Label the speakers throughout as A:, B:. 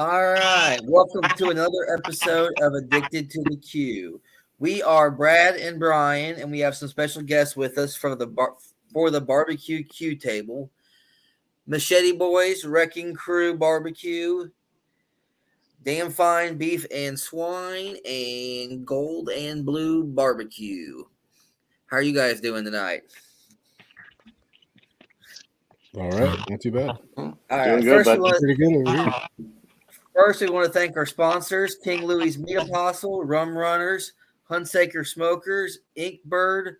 A: All right, welcome to another episode of Addicted to the Q. We are Brad and Brian, and we have some special guests with us for the barbecue Q table. Machete Boys, Wrecking Crew BBQ, Damn Fine Beef and Swine, and Gold and Blue BBQ. How are you guys doing tonight?
B: All right, not too bad.
A: All right, first we want
B: Pretty good over here.
A: First, we want to thank our sponsors, King Louie's Meat Apostle, Rum Runners, Hunsaker Smokers, Inkbird,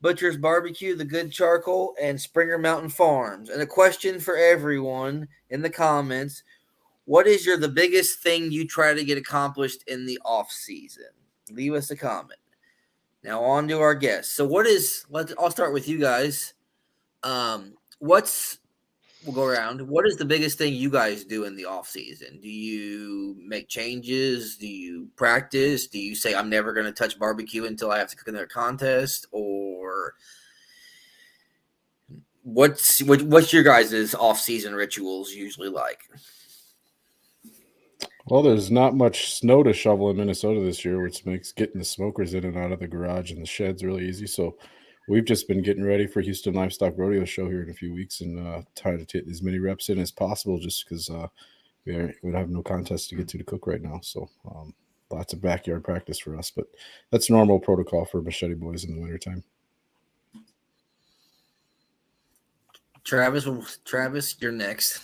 A: Butcher's Barbecue, The Good Charcoal, and Springer Mountain Farms. And a question for everyone in the comments, what is the biggest thing you try to get accomplished in the off season? Leave us a comment. Now on to our guests. So I'll start with you guys. We'll go around. What is the biggest thing you guys do in the off season? Do you make changes? Do you practice? Do you say I'm never going to touch barbecue until I have to cook in their contest? Or what's your guys' off season rituals usually like?
B: Well, there's not much snow to shovel in Minnesota this year, which makes getting the smokers in and out of the garage and the sheds really easy. So we've just been getting ready for Houston Livestock Rodeo Show here in a few weeks and trying to take as many reps in as possible just because we have no contest to get to cook right now. So lots of backyard practice for us. But that's normal protocol for Machete Boys in the wintertime.
A: Travis, you're next.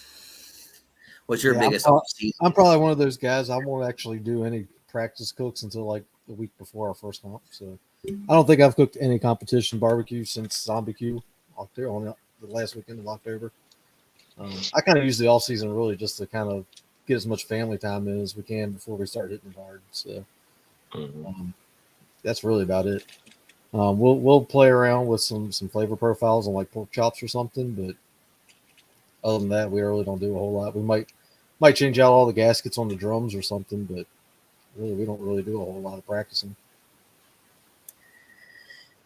A: What's your biggest off season?
C: I'm probably one of those guys. I won't actually do any practice cooks until like the week before our first comp. So I don't think I've cooked any competition barbecue since Zombie Q on the last weekend of October. I kind of use the off season really just to kind of get as much family time in as we can before we start hitting it hard. So that's really about it. We'll play around with some flavor profiles on like pork chops or something, but other than that, we really don't do a whole lot. We might change out all the gaskets on the drums or something, but really we don't really do a whole lot of practicing.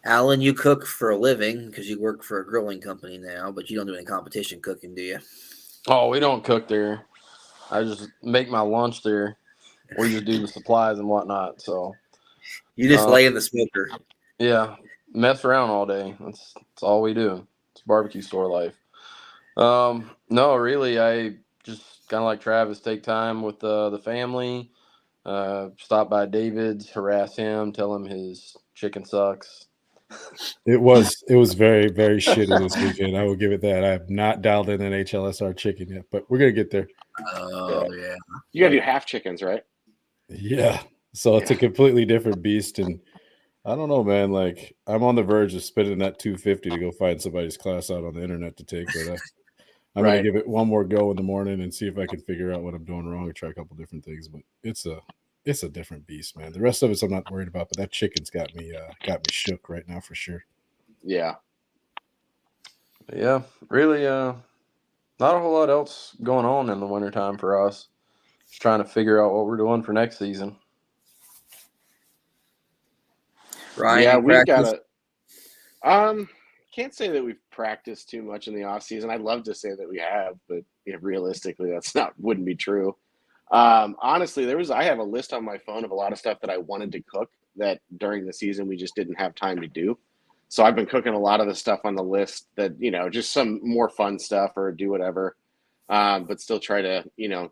A: Alan, you cook for a living because you work for a grilling company now, but you don't do any competition cooking, do you?
D: Oh, we don't cook there. I just make my lunch there. We just do the supplies and whatnot. So
A: you just lay in the smoker.
D: Yeah, mess around all day. That's all we do. It's barbecue store life. No, really, I just kind of like Travis, take time with the family. Stop by David's, harass him, tell him his chicken sucks.
B: It was very, very shitty this weekend. I will give it that. I have not dialed in an HLSR chicken yet, but we're gonna get there.
A: Oh yeah.
E: You gotta do half chickens, right?
B: Yeah. So it's a completely different beast, and I don't know, man. Like I'm on the verge of spending that $250 to go find somebody's class out on the internet to take, but I'm gonna give it one more go in the morning and see if I can figure out what I'm doing wrong or try a couple different things. But it's a different beast, man. The rest of it I'm not worried about, but that chicken's got me shook right now for sure.
E: Yeah.
D: Yeah, really, not a whole lot else going on in the wintertime for us. Just trying to figure out what we're doing for next season.
A: Ryan,
E: yeah, we've got to. Can't say that we've practiced too much in the off season. I'd love to say that we have, but realistically, wouldn't be true. Honestly, I have a list on my phone of a lot of stuff that I wanted to cook that during the season we just didn't have time to do. So I've been cooking a lot of the stuff on the list that, just some more fun stuff or do whatever. But still try to,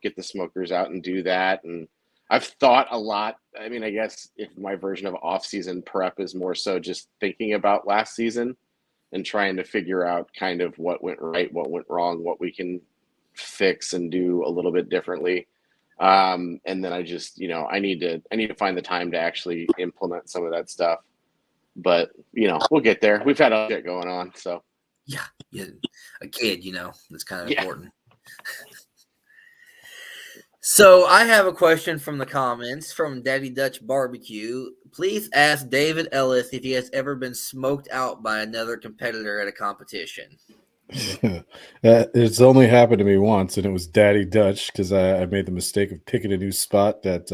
E: get the smokers out and do that. And I've thought a lot. I mean, I guess if my version of off-season prep is more so just thinking about last season and trying to figure out kind of what went right, what went wrong, what we can fix and do a little bit differently. And then I just, I need to find the time to actually implement some of that stuff. But, we'll get there. We've had a lot going on, so.
A: Yeah, a kid, that's kind of important. So I have a question from the comments from Daddy Dutch Barbecue. Please ask David Ellis if he has ever been smoked out by another competitor at a competition.
B: It's only happened to me once, and it was Daddy Dutch because I made the mistake of picking a new spot at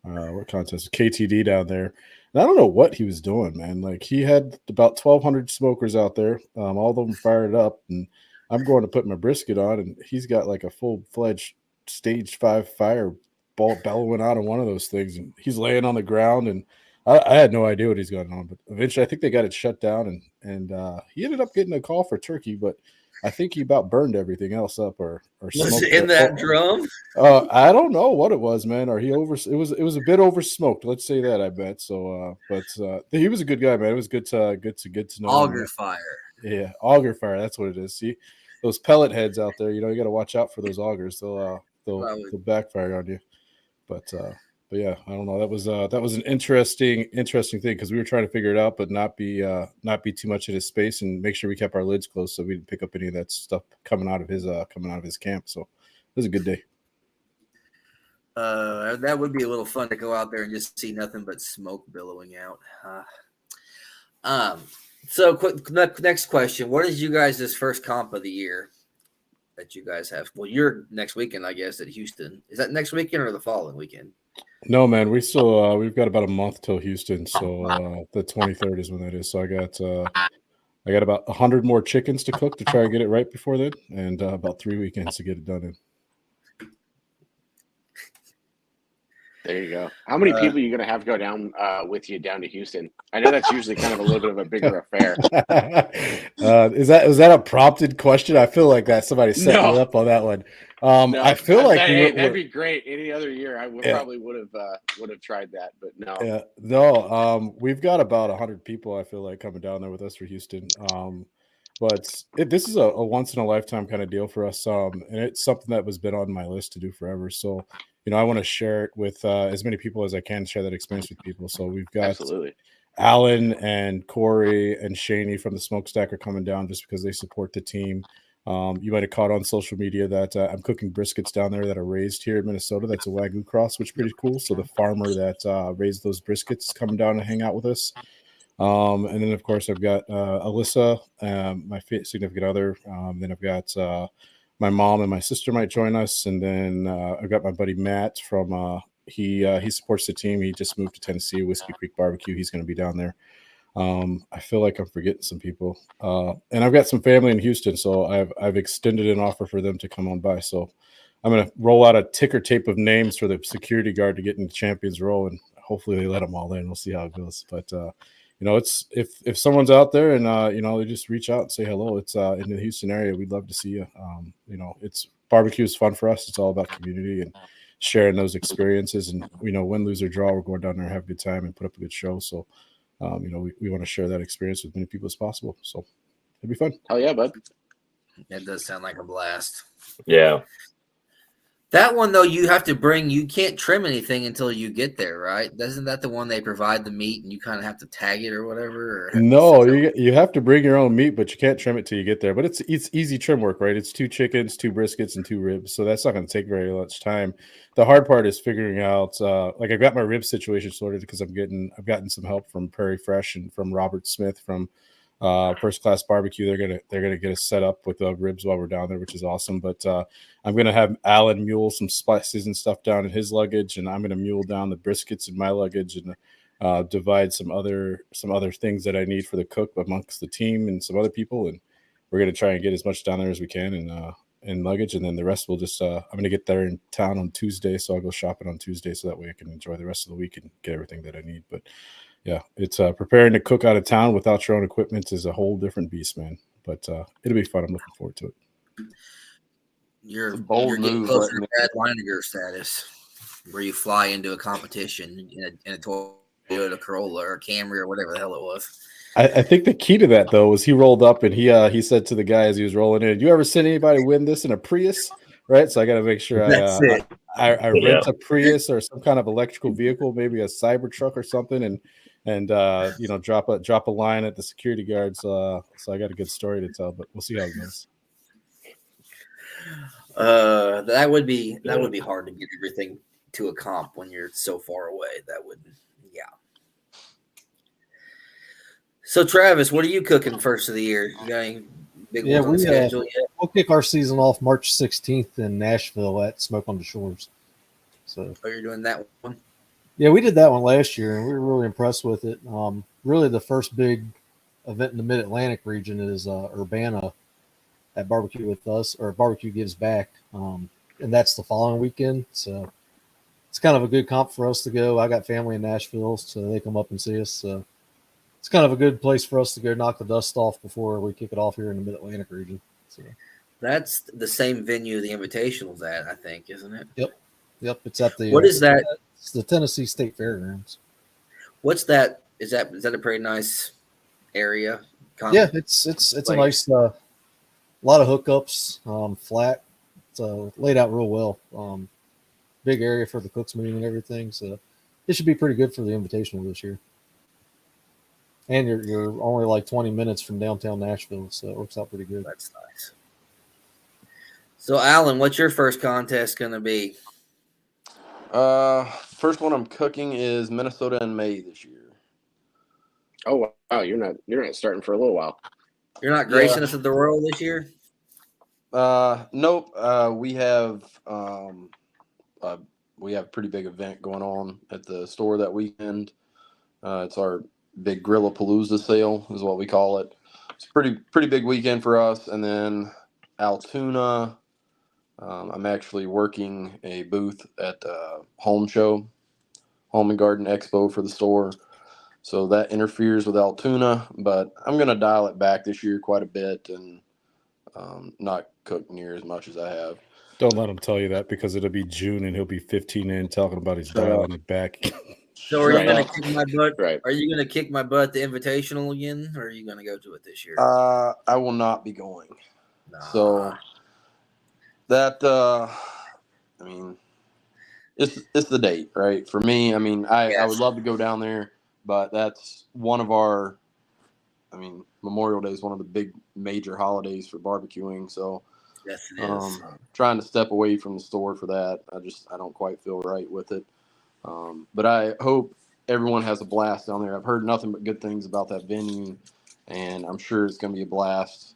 B: what contest? KTD down there. And I don't know what he was doing, man. Like he had about 1,200 smokers out there, all of them fired up, and I'm going to put my brisket on, and he's got like a full-fledged stage 5 fire ball bellowing out of one of those things, and he's laying on the ground, and I had no idea what he's going on, but eventually I think they got it shut down, and he ended up getting a call for turkey, but I think he about burned everything else up or
A: Was
B: smoked
A: it in
B: it.
A: that drum?
B: I don't know what it was, man, or it was a bit over smoked. Let's say that, I bet. So but he was a good guy, man. It was good to know him.
A: Auger fire.
B: Yeah, auger fire, that's what it is. See, those pellet heads out there, you got to watch out for those augers. They'll backfire on you. But yeah, I don't know. That was an interesting thing because we were trying to figure it out, but not be too much in his space and make sure we kept our lids closed so we didn't pick up any of that stuff coming out of his camp. So it was a good day.
A: That would be a little fun to go out there and just see nothing but smoke billowing out. So next question: what is you guys' first comp of the year that you guys have? Well, you're next weekend, I guess, at Houston. Is that next weekend or the following weekend?
B: No, man, we still we've got about a month till Houston, so the 23rd is when that is. So I got about 100 more chickens to cook to try and get it right before then, and about 3 weekends to get it done in.
E: There you go. How many people are you going to have go down with you down to Houston? I know that's usually kind of a little bit of a bigger affair.
B: Was that a prompted question? I feel like that somebody set me up on that one.
E: No,
B: I feel like
E: that'd be great. Any other year, I probably would have tried that, but no.
B: Yeah, no. We've got about 100 people. I feel like coming down there with us for Houston. But this is a once in a lifetime kind of deal for us. And it's something that was been on my list to do forever. So, I want to share it with as many people as I can, share that experience with people. So we've got
E: Absolutely.
B: Alan and Corey and Shaney from the Smokestack are coming down just because they support the team. You might have caught on social media that I'm cooking briskets down there that are raised here in Minnesota. That's a Wagyu cross, which is pretty cool. So the farmer that raised those briskets is coming down to hang out with us. And then, of course, I've got Alyssa, my significant other. Then I've got my mom and my sister might join us. And then I've got my buddy Matt from he supports the team. He just moved to Tennessee, Whiskey Creek Barbecue. He's going to be down there. I feel like I'm forgetting some people. And I've got some family in Houston, so I've extended an offer for them to come on by. So I'm going to roll out a ticker tape of names for the security guard to get in the Champions Row, and hopefully they let them all in. We'll see how it goes. But it's if someone's out there and they just reach out and say hello. It's in the Houston area. We'd love to see you. It's barbecue is fun for us. It's all about community and sharing those experiences. And win, lose, or draw, we're going down there and have a good time and put up a good show. So we want to share that experience with many people as possible. So it'd be fun.
E: Hell yeah, bud.
A: That does sound like a blast.
F: Yeah.
A: That one, though, you can't trim anything until you get there, right? Isn't that the one they provide the meat and you kind of have to tag it or whatever?
B: No, you have to bring your own meat, but you can't trim it till you get there. But it's easy trim work, right? It's 2 chickens, 2 briskets, and 2 ribs. So that's not going to take very much time. The hard part is figuring out, I've got my rib situation sorted because I've gotten some help from Prairie Fresh and from Robert Smith from First Class Barbecue. They're gonna get us set up with the ribs while we're down there, which is awesome. But I'm gonna have Alan mule some spices and stuff down in his luggage, and I'm gonna mule down the briskets in my luggage, and divide some other things that I need for the cook amongst the team and some other people. And we're gonna try and get as much down there as we can in luggage, and then the rest will just I'm gonna get there in town on Tuesday, so I'll go shopping on Tuesday, so that way I can enjoy the rest of the week and get everything that I need. But yeah, it's preparing to cook out of town without your own equipment is a whole different beast, man. But it'll be fun. I'm looking forward to it.
A: You're
D: bold
A: getting
D: move,
A: closer to Brad Leininger status, where you fly into a competition in a Toyota Corolla or a Camry or whatever the hell it was.
B: I think the key to that, though, was he rolled up and he said to the guy as he was rolling in, "You ever seen anybody win this in a Prius?" Right. So I got to make sure I rent a Prius or some kind of electrical vehicle, maybe a Cybertruck or something, and drop a line at the security guards. So I got a good story to tell, but we'll see how it goes.
A: That would be hard to get everything to a comp when you're so far away. That would, yeah. So Travis, what are you cooking first of the year? You got any big ones on the schedule yet?
C: We'll kick our season off March 16th in Nashville at Smoke on the Shores. So,
A: you're doing that one?
C: Yeah, we did that one last year, and we were really impressed with it. Really, the first big event in the Mid-Atlantic region is Urbana at Barbecue with Us, or Barbecue Gives Back. and that's the following weekend. So it's kind of a good comp for us to go. I got family in Nashville, so they come up and see us. So it's kind of a good place for us to go knock the dust off before we kick it off here in the Mid-Atlantic region. So
A: That's the same venue the Invitational's at, I think, isn't it?
C: Yep, it's at the
A: What is that?
C: It's the Tennessee State Fairgrounds.
A: What's that? Is that a pretty nice area?
C: Yeah, it's a nice lot of hookups, flat. It's laid out real well. Big area for the cooks meeting and everything, so it should be pretty good for the Invitational this year. And you're only like 20 minutes from downtown Nashville, so it works out pretty good.
A: That's nice. So, Alan, what's your first contest going to be?
D: First one I'm cooking is Minnesota in May this year.
E: Oh wow, you're not starting for a little while.
A: You're not gracing us at the Royal this year?
D: Nope. We have a pretty big event going on at the store that weekend. It's our big Grillapalooza sale is what we call it. It's a pretty big weekend for us. And then Altoona, I'm actually working a booth at Home and Garden Expo for the store. So that interferes with Altoona, but I'm going to dial it back this year quite a bit and not cook near as much as I have.
B: Don't let him tell you that, because it'll be June and he'll be 15 in talking about his dialing it back.
A: So are you going to kick my butt?
E: Right.
A: Are you going to kick my butt at the Invitational again, or are you going to go to it this year?
D: I will not be going.
A: Nah.
D: So that I mean, it's the date, right? For me, I mean, I would love to go down there, but that's one of our. I mean, Memorial Day is one of the big major holidays for barbecuing, so
A: Yes, it is.
D: trying to step away from the store for that. I don't quite feel right with it. But I hope everyone has a blast down there. I've heard nothing but good things about that venue, and I'm sure it's going to be a blast.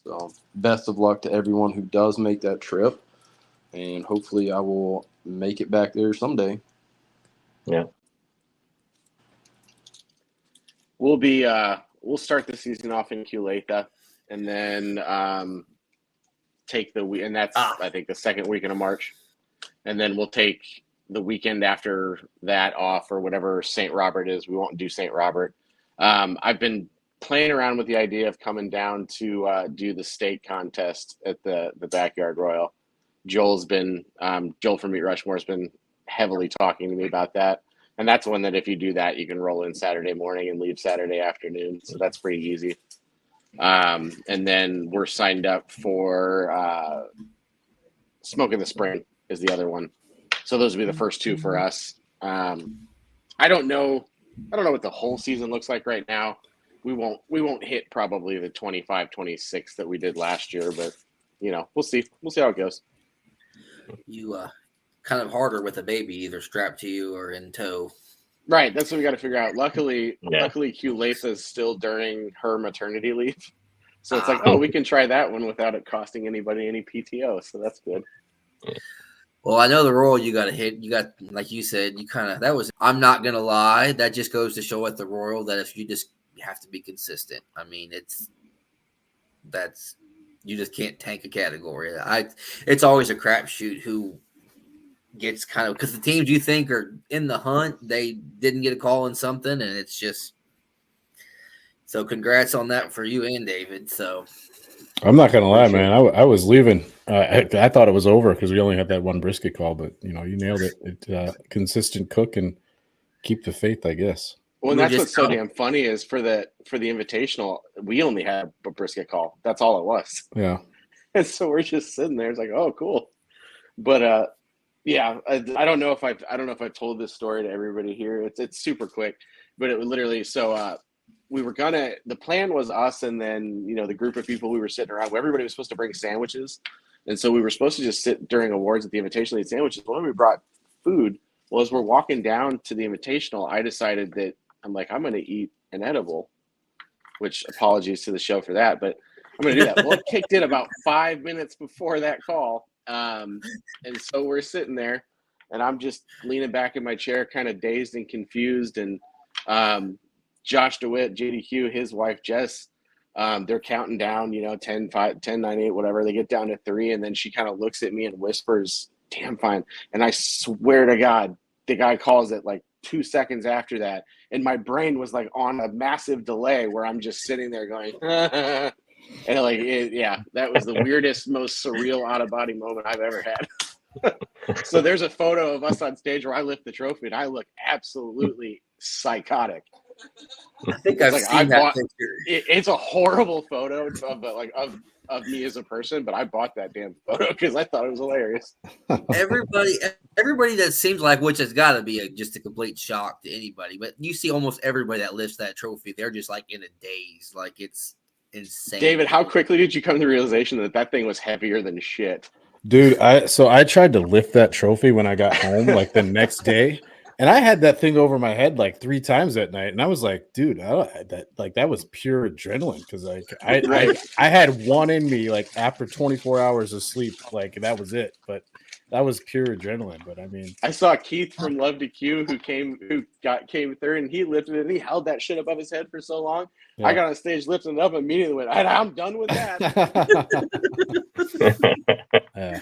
D: So best of luck to everyone who does make that trip, and hopefully I will make it back there someday.
F: Yeah.
E: We'll start the season off in Culetha, and then take and that's I think the second weekend of March, and then we'll take the weekend after that off, or whatever St. Robert is. We won't do St. Robert. I've been playing around with the idea of coming down to do the state contest at the Backyard Royal. Joel from Meat Rushmore has been heavily talking to me about that. And that's one that if you do that, you can roll in Saturday morning and leave Saturday afternoon. So that's pretty easy. And then we're signed up for Smoke in the Spring is the other one. So those will be the first two for us. I don't know what the whole season looks like right now. We won't hit probably the 25, 26 that we did last year, but we'll see. We'll see how it goes.
A: You kind of harder with a baby either strapped to you or in tow.
E: Right, that's what we got to figure out. Luckily, Culetha is still during her maternity leave, so it's like, we can try that one without it costing anybody any PTO. So that's good.
A: Well, I know the Royal you got to hit. You got, like you said, I'm not going to lie. That just goes to show at the Royal that if you have to be consistent. I mean, you just can't tank a category. It's always a crapshoot who gets kind of, because the teams you think are in the hunt, they didn't get a call on something, and it's just, so congrats on that for you and David. So
B: I'm not gonna lie, man. I was leaving. I thought it was over because we only had that one brisket call, but you nailed it. Consistent cook and keep the faith, I guess.
E: Well, and that's what's so damn funny is for the Invitational, we only had a brisket call. That's all it was.
B: Yeah.
E: And so we're just sitting there. It's like, oh, cool. But yeah, I don't know if I've told this story to everybody here. It's super quick, but it was literally the plan was us, and then the group of people we were sitting around. Everybody was supposed to bring sandwiches, and so we were supposed to just sit during awards at the Invitational and eat sandwiches. When we brought food, well, as we're walking down to the Invitational, I decided that I'm going to eat an edible, which apologies to the show for that, but I'm going to do that. Well, it kicked in about 5 minutes before that call. And so we're sitting there, and I'm just leaning back in my chair, kind of dazed and confused. And Josh DeWitt, JDQ, his wife Jess, They're counting down, 10, 5, 10, 9, 8, whatever. They get down to 3, and then she kind of looks at me and whispers, "Damn fine." And I swear to God, the guy calls it like 2 seconds after that. And my brain was like on a massive delay where I'm just sitting there going, and that was the weirdest, most surreal out of body moment I've ever had. So there's a photo of us on stage where I lift the trophy and I look absolutely psychotic.
A: I think I've seen that picture.
E: It's a horrible photo of me as a person, but I bought that damn photo because I thought it was hilarious.
A: Everybody that seems like, which has got to be just a complete shock to anybody, but you see almost everybody that lifts that trophy, they're just like in a daze, like it's insane.
E: David, how quickly did you come to the realization that thing was heavier than shit?
B: Dude, I tried to lift that trophy when I got home, like the next day, and I had that thing over my head like 3 times that night, and I was like, dude, that was pure adrenaline because I had one in me like after 24 hours of sleep, like that was it, but that was pure adrenaline. But I mean,
E: I saw Keith from Love to Q who came third, and he lifted it and he held that shit above his head for so long. Yeah. I got on stage, lifting it up, and immediately went, I'm done with that.
B: Yeah,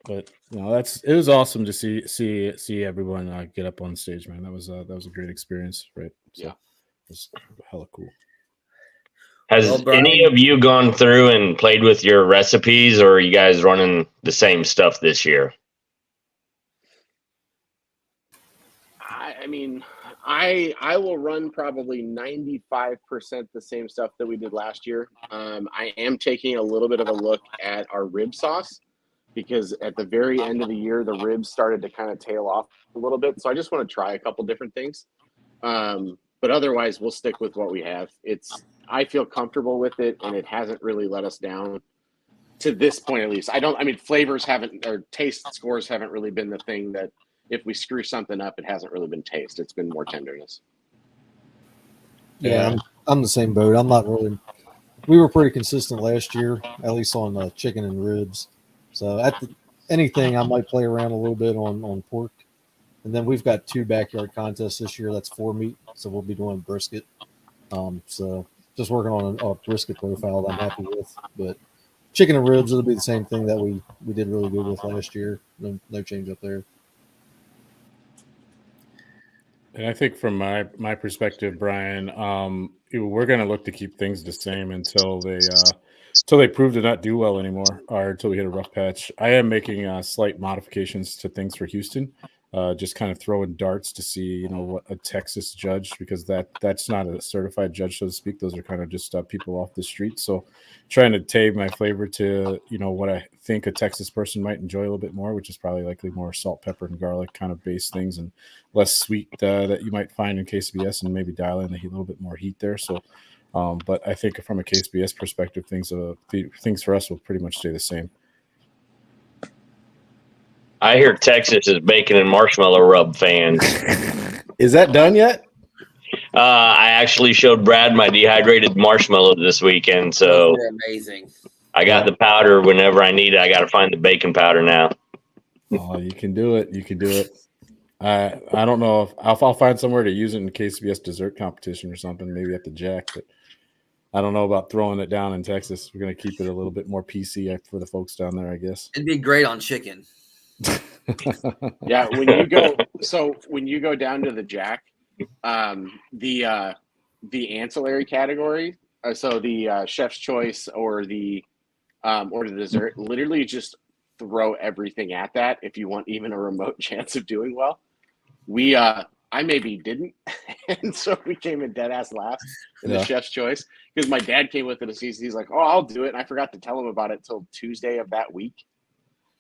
B: but it was awesome to see everyone get up on stage, man. That was a great experience, right? So, yeah, it was hella cool.
F: Has any of you gone through and played with your recipes, or are you guys running the same stuff this year?
E: I mean, I will run probably 95% the same stuff that we did last year. I am taking a little bit of a look at our rib sauce because at the very end of the year, the ribs started to kind of tail off a little bit. So I just want to try a couple different things. But otherwise, we'll stick with what we have. I feel comfortable with it, and it hasn't really let us down to this point, at least. Flavors haven't, or taste scores haven't really been the thing that if we screw something up, it hasn't really been taste. It's been more tenderness.
C: Yeah, I'm the same boat. I'm not really. We were pretty consistent last year, at least on chicken and ribs. So anything, I might play around a little bit on pork. And then we've got 2 backyard contests this year. That's 4 meat, so we'll be doing brisket. So just working on a brisket profile that I'm happy with. But chicken and ribs, it'll be the same thing that we did really good with last year. No change up there.
B: And I think from my perspective, Brian, we're going to look to keep things the same until they prove to not do well anymore, or until we hit a rough patch. I am making slight modifications to things for Houston, just kind of throwing darts to see, what a Texas judge, because that's not a certified judge, so to speak. Those are kind of just people off the street. So trying to tame my flavor to, what I think a Texas person might enjoy a little bit more, which is probably likely more salt, pepper, and garlic kind of based things, and less sweet that you might find in KCBS, and maybe dial in a little bit more heat there. So, but I think from a KCBS perspective, things for us will pretty much stay the same.
F: I hear Texas is bacon and marshmallow rub fans.
B: Is that done yet?
F: I actually showed Brad my dehydrated marshmallow this weekend, so
A: they're amazing.
F: I got the powder whenever I need it. I got to find the baking powder now.
B: Oh, you can do it. You can do it. I don't know if I'll find somewhere to use it in the KCBS dessert competition or something, maybe at the Jack, but I don't know about throwing it down in Texas. We're going to keep it a little bit more PC for the folks down there, I guess.
A: It'd be great on chicken.
E: Yeah, when you go down to the Jack, the ancillary category, so the chef's choice or the dessert, literally just throw everything at that if you want even a remote chance of doing well. I maybe didn't, and so we came in dead ass last in the chef's choice because my dad came with it. He's like, "Oh, I'll do it," and I forgot to tell him about it till Tuesday of that week.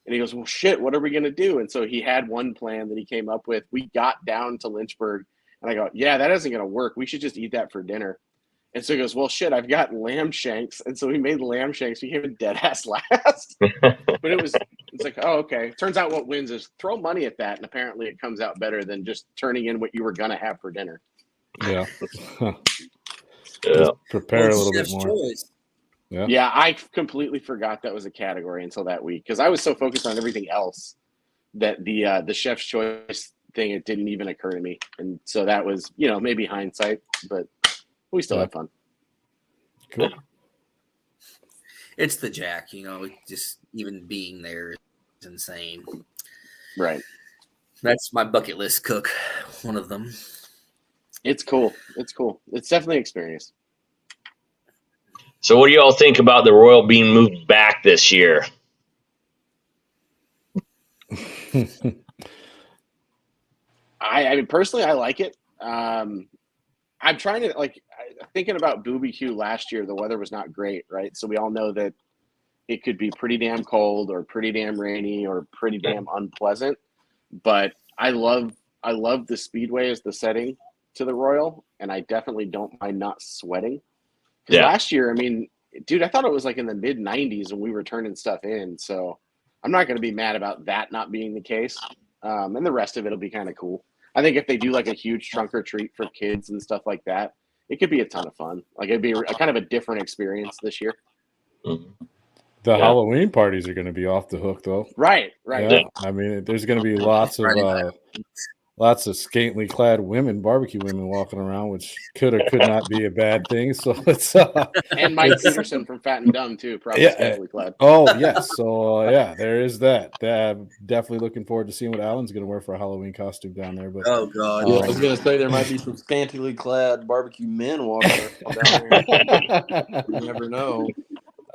E: And he goes, "Well, shit, what are we going to do?" And so he had one plan that he came up with. We got down to Lynchburg, and I go, "Yeah, that isn't going to work. We should just eat that for dinner." And so he goes, "Well, shit, I've got lamb shanks." And so we made lamb shanks. We came in dead ass last. But it's like, oh, okay. Turns out what wins is throw money at that. And apparently it comes out better than just turning in what you were going to have for dinner.
B: Yeah.
F: Yeah.
B: Prepare a little bit more.
A: Choice.
E: Yeah, I completely forgot that was a category until that week because I was so focused on everything else that the chef's choice thing, it didn't even occur to me. And so that was, maybe hindsight, but we still had fun.
B: Cool.
A: it's the Jack, just even being there is insane.
E: Right.
A: That's my bucket list cook, one of them.
E: It's cool. It's cool. It's definitely an experience.
F: So what do you all think about the Royal being moved back this year?
E: I mean, personally, I like it. I'm trying to thinking about BBQ last year. The weather was not great, right? So we all know that it could be pretty damn cold or pretty damn rainy or pretty damn unpleasant. But I love the Speedway as the setting to the Royal, and I definitely don't mind not sweating. Because last year, I mean, dude, I thought it was like in the mid 90s when we were turning stuff in. So I'm not going to be mad about that not being the case. And the rest of it will be kind of cool. I think if they do like a huge trunk or treat for kids and stuff like that, it could be a ton of fun. Like it'd be a kind of a different experience this year.
F: Mm-hmm.
B: The Halloween parties are going to be off the hook, though.
E: Right.
B: Yeah. I mean, there's going to be lots of scantily clad women, barbecue women, walking around, which could or could not be a bad thing. So it's
E: and Mike Peterson from Fat and Dumb too, probably scantily clad.
B: Oh yes, so there is that. I'm definitely looking forward to seeing what Alan's going to wear for a Halloween costume down there. But
A: oh god,
D: I was going to say there might be some scantily clad barbecue men walking around down there. You never know.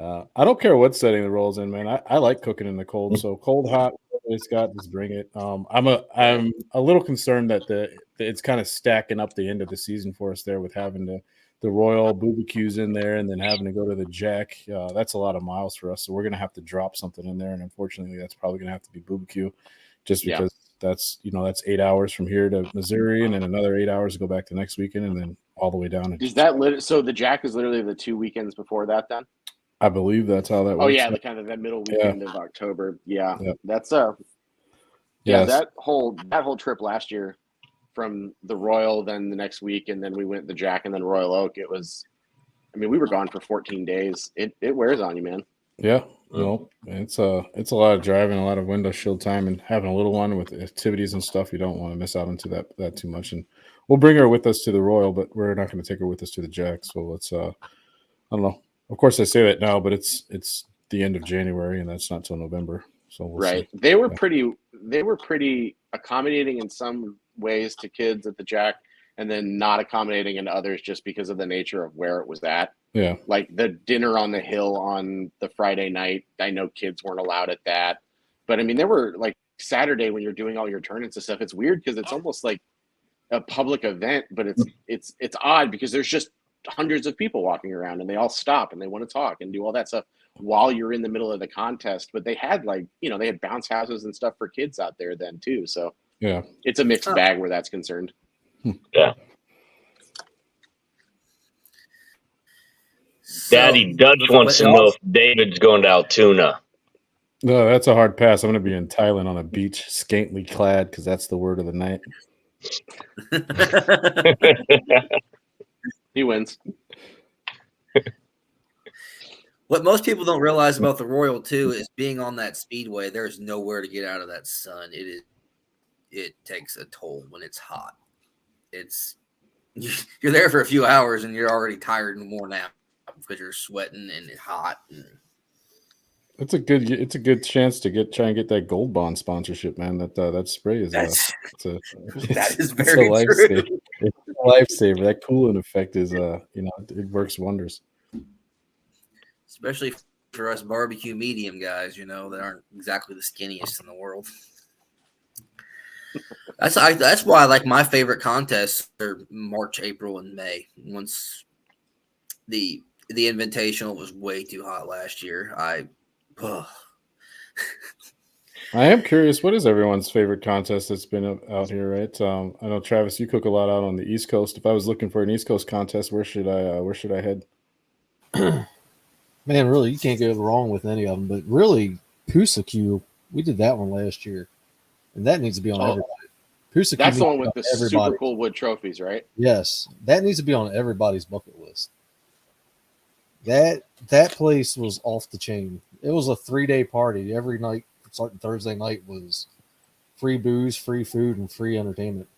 B: I don't care what setting the rolls in, man. I like cooking in the cold. So cold, hot, it's got, just bring it. I'm a little concerned that it's kind of stacking up the end of the season for us there with having the Royal BBQs in there and then having to go to the Jack. That's a lot of miles for us. So we're going to have to drop something in there. And unfortunately, that's probably going to have to be BBQ just because that's 8 hours from here to Missouri and then another 8 hours to go back to next weekend and then all the way down.
E: Is that so the Jack is literally the 2 weekends before that then?
B: I believe that's how that works.
E: Oh yeah, the kind of that middle weekend of October. Yeah. That's that whole trip last year from the Royal, then the next week, and then we went the Jack and then Royal Oak. It was, I mean, we were gone for 14 days. It wears on you, man.
B: Yeah, no, it's a lot of driving, a lot of window shield time, and having a little one with activities and stuff. You don't want to miss out into that too much. And we'll bring her with us to the Royal, but we're not going to take her with us to the Jack. So let's I don't know. Of course, I say that now, but it's the end of January, and that's not till November. So we'll see.
E: They were pretty accommodating in some ways to kids at the Jack, and then not accommodating in others just because of the nature of where it was at.
B: Yeah,
E: like the dinner on the hill on the Friday night. I know kids weren't allowed at that, but I mean, there were like Saturday when you're doing all your turn-ins and stuff. It's weird because it's almost like a public event, but it's odd because there's just hundreds of people walking around and they all stop and they want to talk and do all that stuff while you're in the middle of the contest. But they had they had bounce houses and stuff for kids out there then too. So
B: yeah,
E: it's a mixed bag where that's concerned.
F: Yeah. Daddy Dutch wants to know if David's going to Altoona.
B: No, that's a hard pass. I'm going to be in Thailand on a beach, scantily clad, because that's the word of the night.
E: He wins.
A: What most people don't realize about the Royal too is being on that speedway, there's nowhere to get out of that sun. It takes a toll when it's hot. You're there for a few hours and you're already tired and worn out because you're sweating and it's hot.
B: It's a good chance to try and get that Gold Bond sponsorship, man. That spray is
A: that is very
B: true. It's a lifesaver. That cooling effect is it works wonders.
A: Especially for us barbecue medium guys, that aren't exactly the skinniest in the world. That's why my favorite contests are March, April, and May. Once the Invitational was way too hot last year. I
B: am curious, what is everyone's favorite contest that's been out here, right? I know, Travis, you cook a lot out on the East Coast. If I was looking for an East Coast contest, where should I head?
C: Man, really, you can't go wrong with any of them. But really, PBQ, we did that one last year, and that needs to be on everybody. PBQ,
E: that's the one with the super cool wood trophies, right?
C: Yes, that needs to be on everybody's bucket list. That place was off the chain. It was a 3-day party. Every night, starting Thursday night, was free booze, free food, and free entertainment.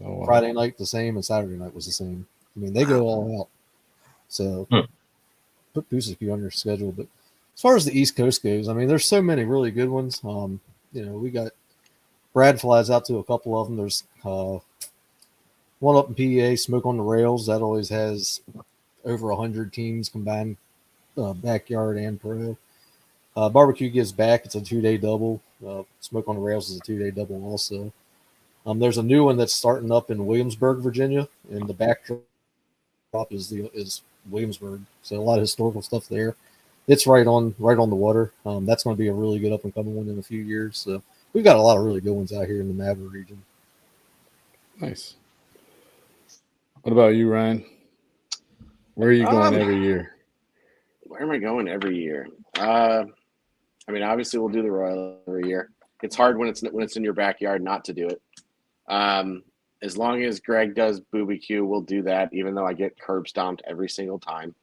C: Oh, wow. Friday night the same, and Saturday night was the same. I mean, they go all out. So put PBQ on your schedule. But As far as the East Coast goes, I mean, there's so many really good ones. We got Brad flies out to a couple of them. There's one up in PEA, Smoke on the Rails. That always has over 100 teams combined, backyard and pro. Barbecue Gives Back. It's a 2-day double. Smoke on the Rails is a 2-day double also. There's a new one that's starting up in Williamsburg, Virginia, and the backdrop is Williamsburg. So a lot of historical stuff there. It's right on the water. That's going to be a really good up and coming one in a few years. So we've got a lot of really good ones out here in the Maverick region.
B: Nice. What about you, Ryan? Where are you going every year?
E: Where am I going every year? I mean, obviously we'll do the Royal every year. It's hard when it's in your backyard not to do it. As long as Greg does BBQ, we'll do that, even though I get curb stomped every single time.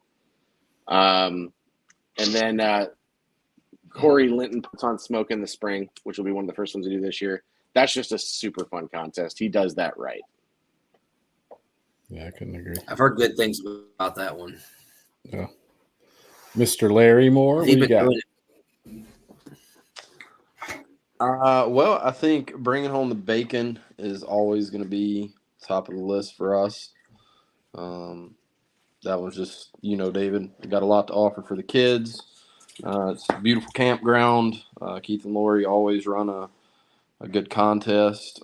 E: And then Corey Linton puts on Smoke in the spring, which will be one of the first ones to do this year. That's just a super fun contest. He does that right.
B: Yeah, I couldn't agree.
A: I've heard good things about that one.
B: Yeah. Mr. Larry Moore, what do you got?
D: Well, I think bringing home the bacon is always going to be top of the list for us. That was just, David, we got a lot to offer for the kids. It's a beautiful campground. Keith and Lori always run a good contest.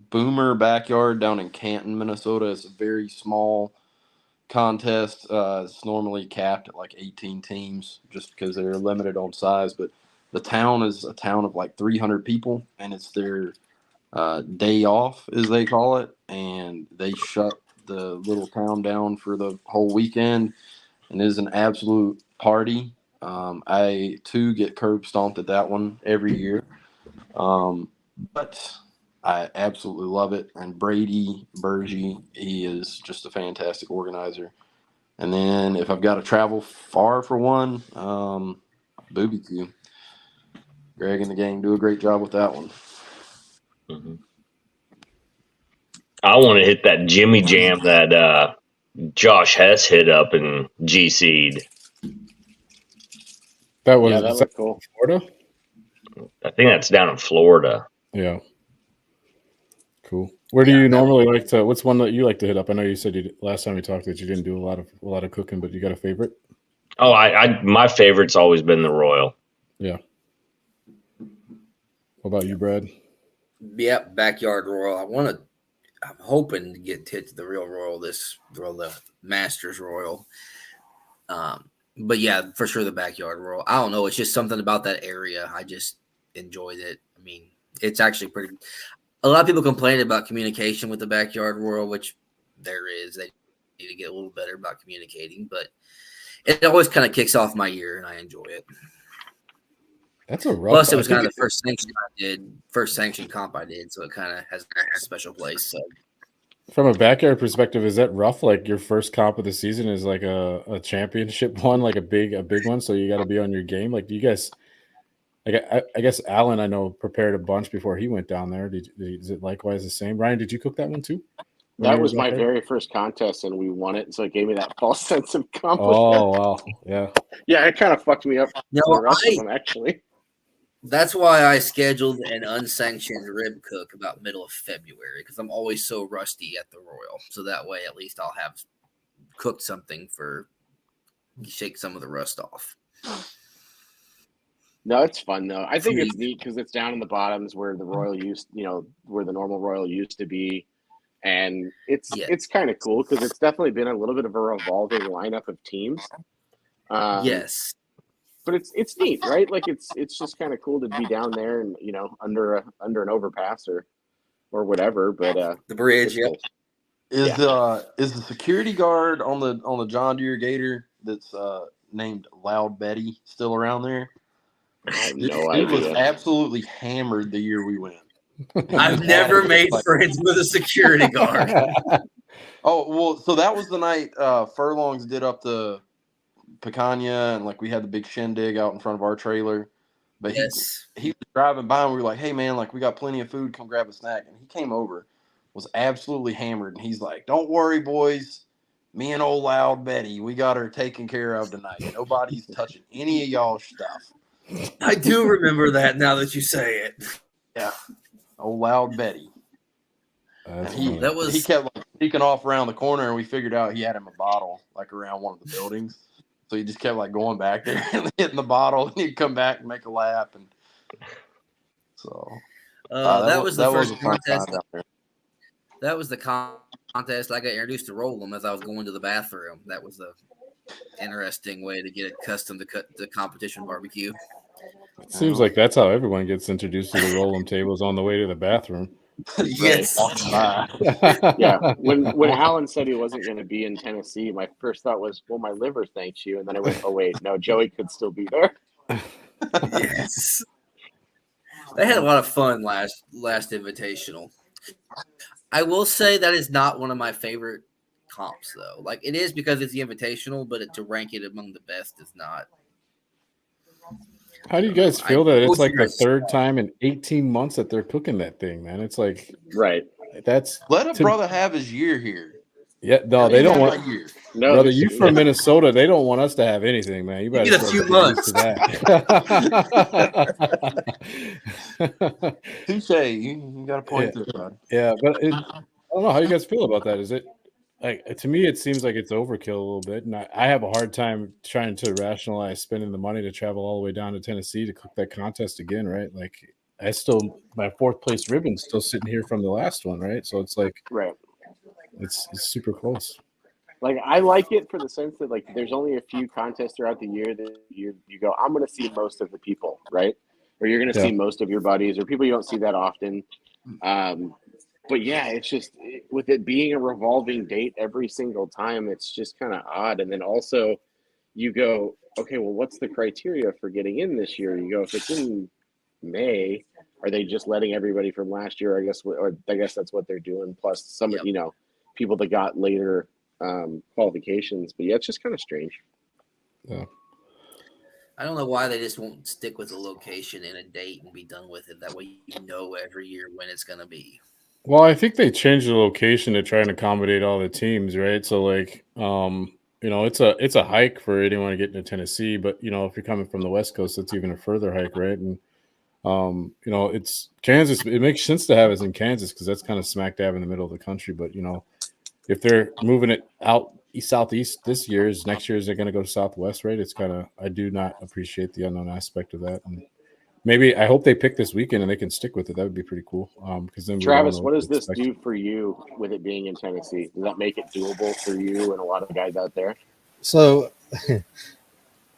D: Boomer Backyard down in Canton, Minnesota is a very small contest. It's normally capped at like 18 teams just because they're limited on size. But the town is a town of like 300 people, and it's their day off, as they call it. And they shut the little town down for the whole weekend, and it is an absolute party. I, too, get curb stomped at that one every year. But I absolutely love it. And Brady Bergie, he is just a fantastic organizer. And then if I've got to travel far for one, BBQ. Greg and the gang do a great job with that one.
F: Mm-hmm. I want to hit that Jimmy Jam that Josh Hess hit up in GC'd.
B: That was,
E: that was cool.
B: Florida?
F: I think that's down in Florida.
B: Yeah. Cool. Where do you normally like to? What's one that you like to hit up? I know you said last time we talked that you didn't do a lot of cooking, but you got a favorite?
F: Oh, my favorite's always been the Royal.
B: Yeah. What about you, Brad?
A: Yep, backyard Royal. I'm hoping to get hit to the real Royal the Masters Royal. But yeah, for sure the backyard Royal. I don't know. It's just something about that area. I just enjoyed it. I mean, it's actually pretty. A lot of people complain about communication with the backyard Royal, which there is. They need to get a little better about communicating, but it always kind of kicks off my year, and I enjoy it.
B: That's a rough.
A: Plus, it was kind of the first sanctioned comp I did, so it kind of has a special place. So,
B: from a backyard perspective, is that rough? Like your first comp of the season is like a championship one, like a big one. So you got to be on your game. Like, do you guys? Like, I guess Alan, I know, prepared a bunch before he went down there. Is it likewise the same? Ryan, did you cook that one too?
E: That was my very first contest, and we won it. So it gave me that false sense of accomplishment.
B: Oh, wow. Yeah.
E: Yeah, it kind of fucked me up.
A: No,
E: the rest of them, actually.
A: That's why I scheduled an unsanctioned rib cook about middle of February, because I'm always so rusty at the Royal. So that way, at least I'll have cooked something for shake some of the rust off.
E: No, it's fun though. I think it's neat because it's down in the bottoms where the Royal where the normal Royal used to be, and it's kind of cool because it's definitely been a little bit of a revolving lineup of teams.
A: Yes,
E: but it's neat, right? Like it's just kind of cool to be down there and under an overpass or whatever. But
A: the bridge, yeah.
E: Cool.
D: Is the security guard on the John Deere Gator that's named Loud Betty still around there?
E: I have no
D: He
E: idea.
D: was absolutely hammered the year we went.
A: I've never made friends with a security guard.
D: Oh, well, so that was the night Furlongs did up the Picanha, and like we had the big shindig out in front of our trailer. But
A: yes,
D: he was driving by, and we were like, "Hey man, like we got plenty of food. Come grab a snack." And he came over, was absolutely hammered, and he's like, "Don't worry, boys. me and old loud Betty, we got her taken care of tonight. Nobody's touching any of y'all's stuff.
A: I do remember that now that you say it.
D: Yeah, old loud Betty.
B: That's
D: And
B: funny.
D: he kept like sneaking off around the corner, and we figured out he had him a bottle like around one of the buildings. So he just kept like going back there and hitting the bottle, and he'd come back and make a lap. And so
A: that was the first
D: a fun time
A: contest.
D: down there.
A: That was the contest I got introduced to Roll-'em as I was going to the bathroom. That was the interesting way to get accustomed to competition barbecue.
B: It seems like that's how everyone gets introduced to the roll-'em tables on the way to the bathroom.
A: Yes.
E: Yeah. When Alan said he wasn't going to be in Tennessee, my first thought was, well, my liver thanks you. And then I went, oh, wait, no, Joey could still be there.
A: Yes. They had a lot of fun last Invitational. I will say that is not one of my favorite comps, though. Like, it is because it's the Invitational, but to rank it among the best is not.
B: How do you guys feel that it's like the third time in 18 months that they're cooking that thing, man? It's like,
E: right.
B: That's
D: let a brother have his year here.
B: Yeah, no, they don't want.
E: No,
B: brother, you from Minnesota? They don't want us to have anything, man. You better
A: get a few months
B: to that.
D: Touche, you got a point there, bud.
B: Yeah, but I don't know how you guys feel about that. Is it like, to me, it seems like it's overkill a little bit, and I have a hard time trying to rationalize spending the money to travel all the way down to Tennessee to cook that contest again, right? Like, my fourth place ribbon's still sitting here from the last one, right? So it's like,
E: right.
B: It's super close.
E: Like, I like it for the sense that, like, there's only a few contests throughout the year that you go, I'm going to see most of the people, right? Or you're going to see most of your buddies or people you don't see that often. But yeah, it's just with it being a revolving date every single time, it's just kind of odd. And then also you go, okay, well, what's the criteria for getting in this year? You go, if it's in May, are they just letting everybody from last year? I guess that's what they're doing. Plus some, people that got later qualifications. But yeah, it's just kind of strange.
B: Yeah.
A: I don't know why they just won't stick with a location and a date and be done with it. That way you know every year when it's going to be.
B: Well, I think they changed the location to try and accommodate all the teams, right? So, like, it's a hike for anyone to get into Tennessee, but if you're coming from the West Coast, it's even a further hike, right? And it's Kansas. It makes sense to have us in Kansas because that's kind of smack dab in the middle of the country. But if they're moving it out southeast this year, next year they're going to go southwest, right? It's kind of, I do not appreciate the unknown aspect of that. And maybe I hope they pick this weekend and they can stick with it. That would be pretty cool. Because then,
E: Travis, what does this do for you with it being in Tennessee? Does that make it doable for you and a lot of guys out there?
C: So the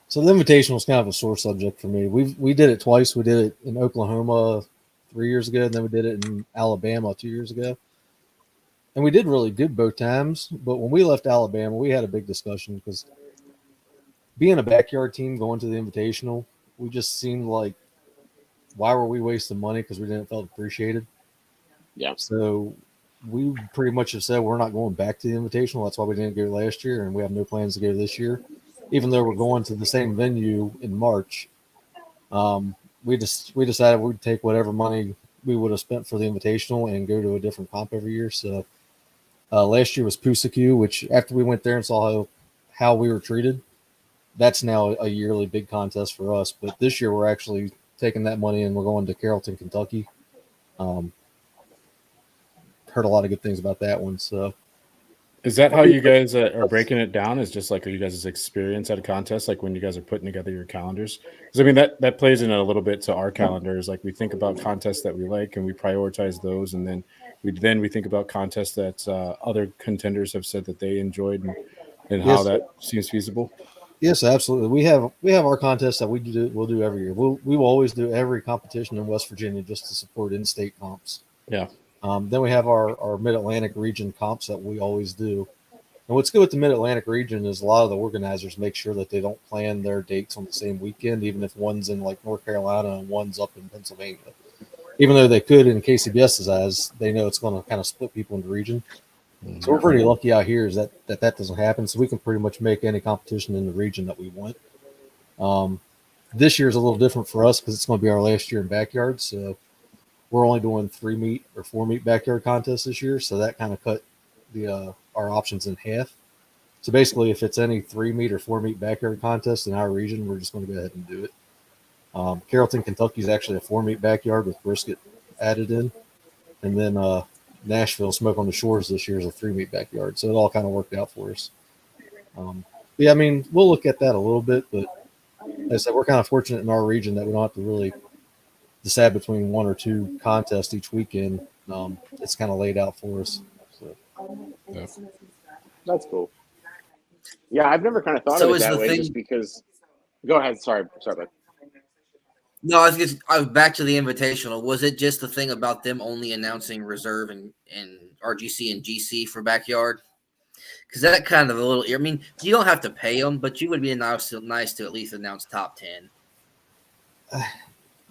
C: Invitational is kind of a sore subject for me. We did it twice. We did it in Oklahoma 3 years ago, and then we did it in Alabama 2 years ago. And we did really good both times. But when we left Alabama, we had a big discussion because being a backyard team going to the Invitational, we just seemed like, why were we wasting money? Because we didn't feel appreciated.
E: Yeah.
C: So we pretty much have said we're not going back to the Invitational. That's why we didn't go last year, and we have no plans to go this year. Even though we're going to the same venue in March, we decided we'd take whatever money we would have spent for the Invitational and go to a different comp every year. So last year was Pusacu, which after we went there and saw how we were treated, that's now a yearly big contest for us. But this year we're actually taking that money and we're going to Carrollton, Kentucky. Heard a lot of good things about that one. So.
B: Is that how you guys are breaking it down? Is just like you guys' experience at a contest, like when you guys are putting together your calendars? Because I mean that plays in a little bit to our calendars. Like we think about contests that we like and we prioritize those, and then we think about contests that other contenders have said that they enjoyed and how that seems feasible.
C: Yes, absolutely. We have our contests that we'll do every year. We will always do every competition in West Virginia just to support in-state comps.
B: Yeah.
C: Then we have our Mid-Atlantic region comps that we always do. And what's good with the Mid-Atlantic region is a lot of the organizers make sure that they don't plan their dates on the same weekend, even if one's in like North Carolina and one's up in Pennsylvania. Even though they could in KCBS's eyes, they know it's going to kind of split people into region. Mm-hmm. So we're pretty lucky out here is that doesn't happen. So we can pretty much make any competition in the region that we want. This year is a little different for us because it's going to be our last year in backyard. So we're only doing 3 meet or 4 meet backyard contests this year, so that kind of cut our options in half. So basically, if it's any 3 meet or 4 meet backyard contest in our region, we're just going to go ahead and do it. Carrollton, Kentucky is actually a 4 meet backyard with brisket added in. And then Nashville, Smoke on the Shores this year is a 3 meet backyard. So it all kind of worked out for us. Yeah, I mean, we'll look at that a little bit, but as I said, we're kind of fortunate in our region that we don't have to really decide between 1 or 2 contests each weekend. It's kind of laid out for us. So.
B: Yeah.
E: That's cool. Yeah, I've never kind of thought
A: So
E: of it
A: is
E: that
A: the
E: way
A: thing-
E: just because. Go ahead. Sorry, bud.
A: No, I was back to the Invitational. Was it just the thing about them only announcing reserve and RGC and GC for backyard? Because that kind of a little. I mean, you don't have to pay them, but you would be nice to at least announce top 10.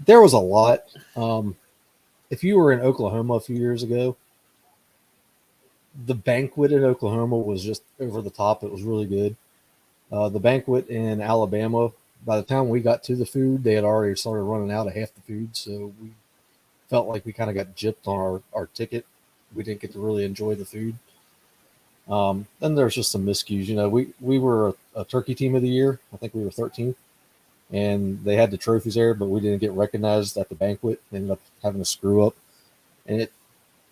C: There was a lot. If you were in Oklahoma a few years ago, the banquet in Oklahoma was just over the top. It was really good. The banquet in Alabama, by the time we got to the food, they had already started running out of half the food. So we felt like we kind of got gypped on our ticket. We didn't get to really enjoy the food. Then there's just some miscues. You know, we were a turkey team of the year. I think we were 13th. And they had the trophies there, but we didn't get recognized at the banquet. Ended up having to screw up. And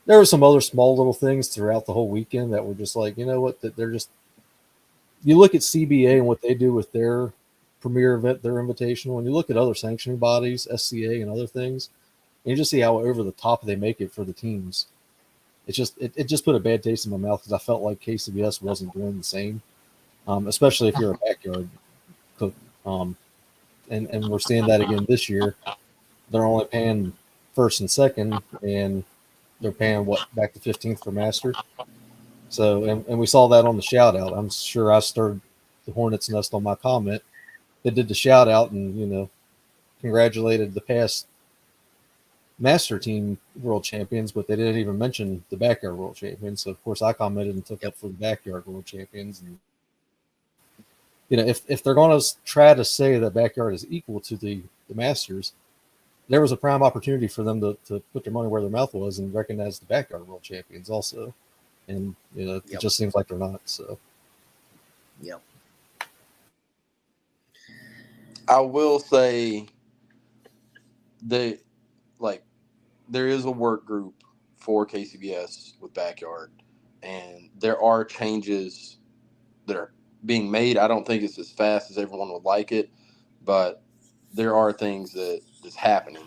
C: there were some other small little things throughout the whole weekend that were just like, you know what, that they're just, you look at CBA and what they do with their premier event, their invitational, and you look at other sanctioning bodies, SCA and other things, and you just see how over the top they make it for the teams. It's just, it just put a bad taste in my mouth because I felt like KCBS wasn't doing the same, especially if you're a backyard cook. And we're seeing that again this year. They're only paying first and second, and they're paying back to 15th for master. So, and we saw that on the shout out. I'm sure I stirred the hornet's nest on my comment. They did the shout out and, you know, congratulated the past master team world champions, but they didn't even mention the backyard world champions. So of course I commented and took up for the backyard world champions. And you know, if they're going to try to say that backyard is equal to the Masters, there was a prime opportunity for them to put their money where their mouth was and recognize the backyard world champions also. And, you know, it just seems like they're not. So,
A: Yep.
D: I will say there is a work group for KCBS with backyard, and there are changes that are being made. I don't think it's as fast as everyone would like it, but there are things that is happening.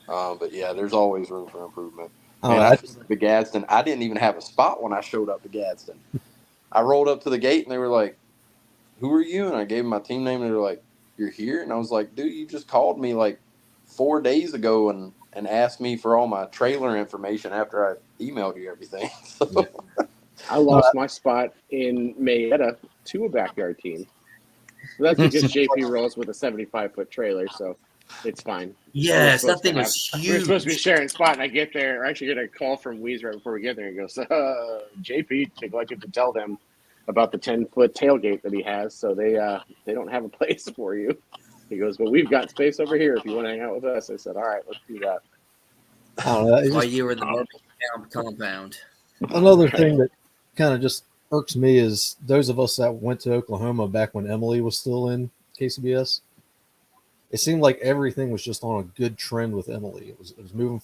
D: But yeah, there's always room for improvement. The Gadsden, I didn't even have a spot when I showed up to Gadsden. I rolled up to the gate and they were like, "Who are you?" And I gave them my team name and they were like, "You're here?" And I was like, "Dude, you just called me like 4 days ago and asked me for all my trailer information after I emailed you everything." So,
E: I lost my spot in Mayetta to a backyard team. So that's because JP rolls with a 75-foot trailer, so it's fine.
A: Yes, that thing was huge.
E: We're supposed to be sharing a spot, and I get there. I actually get a call from Weeze right before we get there. He goes, JP, neglected to tell them about the 10-foot tailgate that he has, so they don't have a place for you. He goes, but we've got space over here if you want to hang out with us. I said, all right, let's do that.
C: I don't know.
A: While you were in the Marble compound.
C: Another thing that kind of just irks me is those of us that went to Oklahoma back when Emily was still in KCBS. It seemed like everything was just on a good trend with Emily. It was moving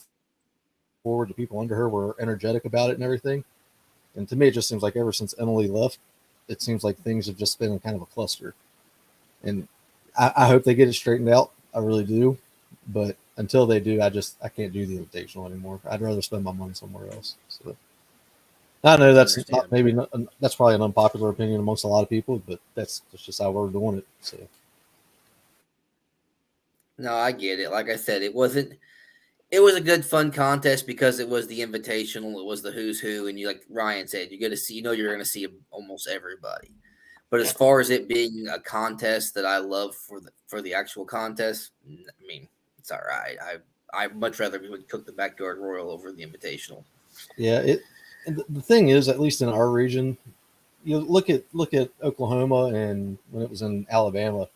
C: forward. The people under her were energetic about it and everything. And to me, it just seems like ever since Emily left, it seems like things have just been in kind of a cluster. And I hope they get it straightened out. I really do. But until they do, I can't do the invitational anymore. I'd rather spend my money somewhere else. So I know that's that's probably an unpopular opinion amongst a lot of people, but that's just how we're doing it. So.
A: No, I get it. Like I said, it was a good fun contest because it was the invitational, it was the who's who, and you, like Ryan said, you're going to see almost everybody. But as far as it being a contest that I love for the actual contest, I mean, it's all right. I'd much rather we would cook the backyard royal over the invitational.
C: Yeah, and the thing is, at least in our region, you look at Oklahoma and when it was in Alabama,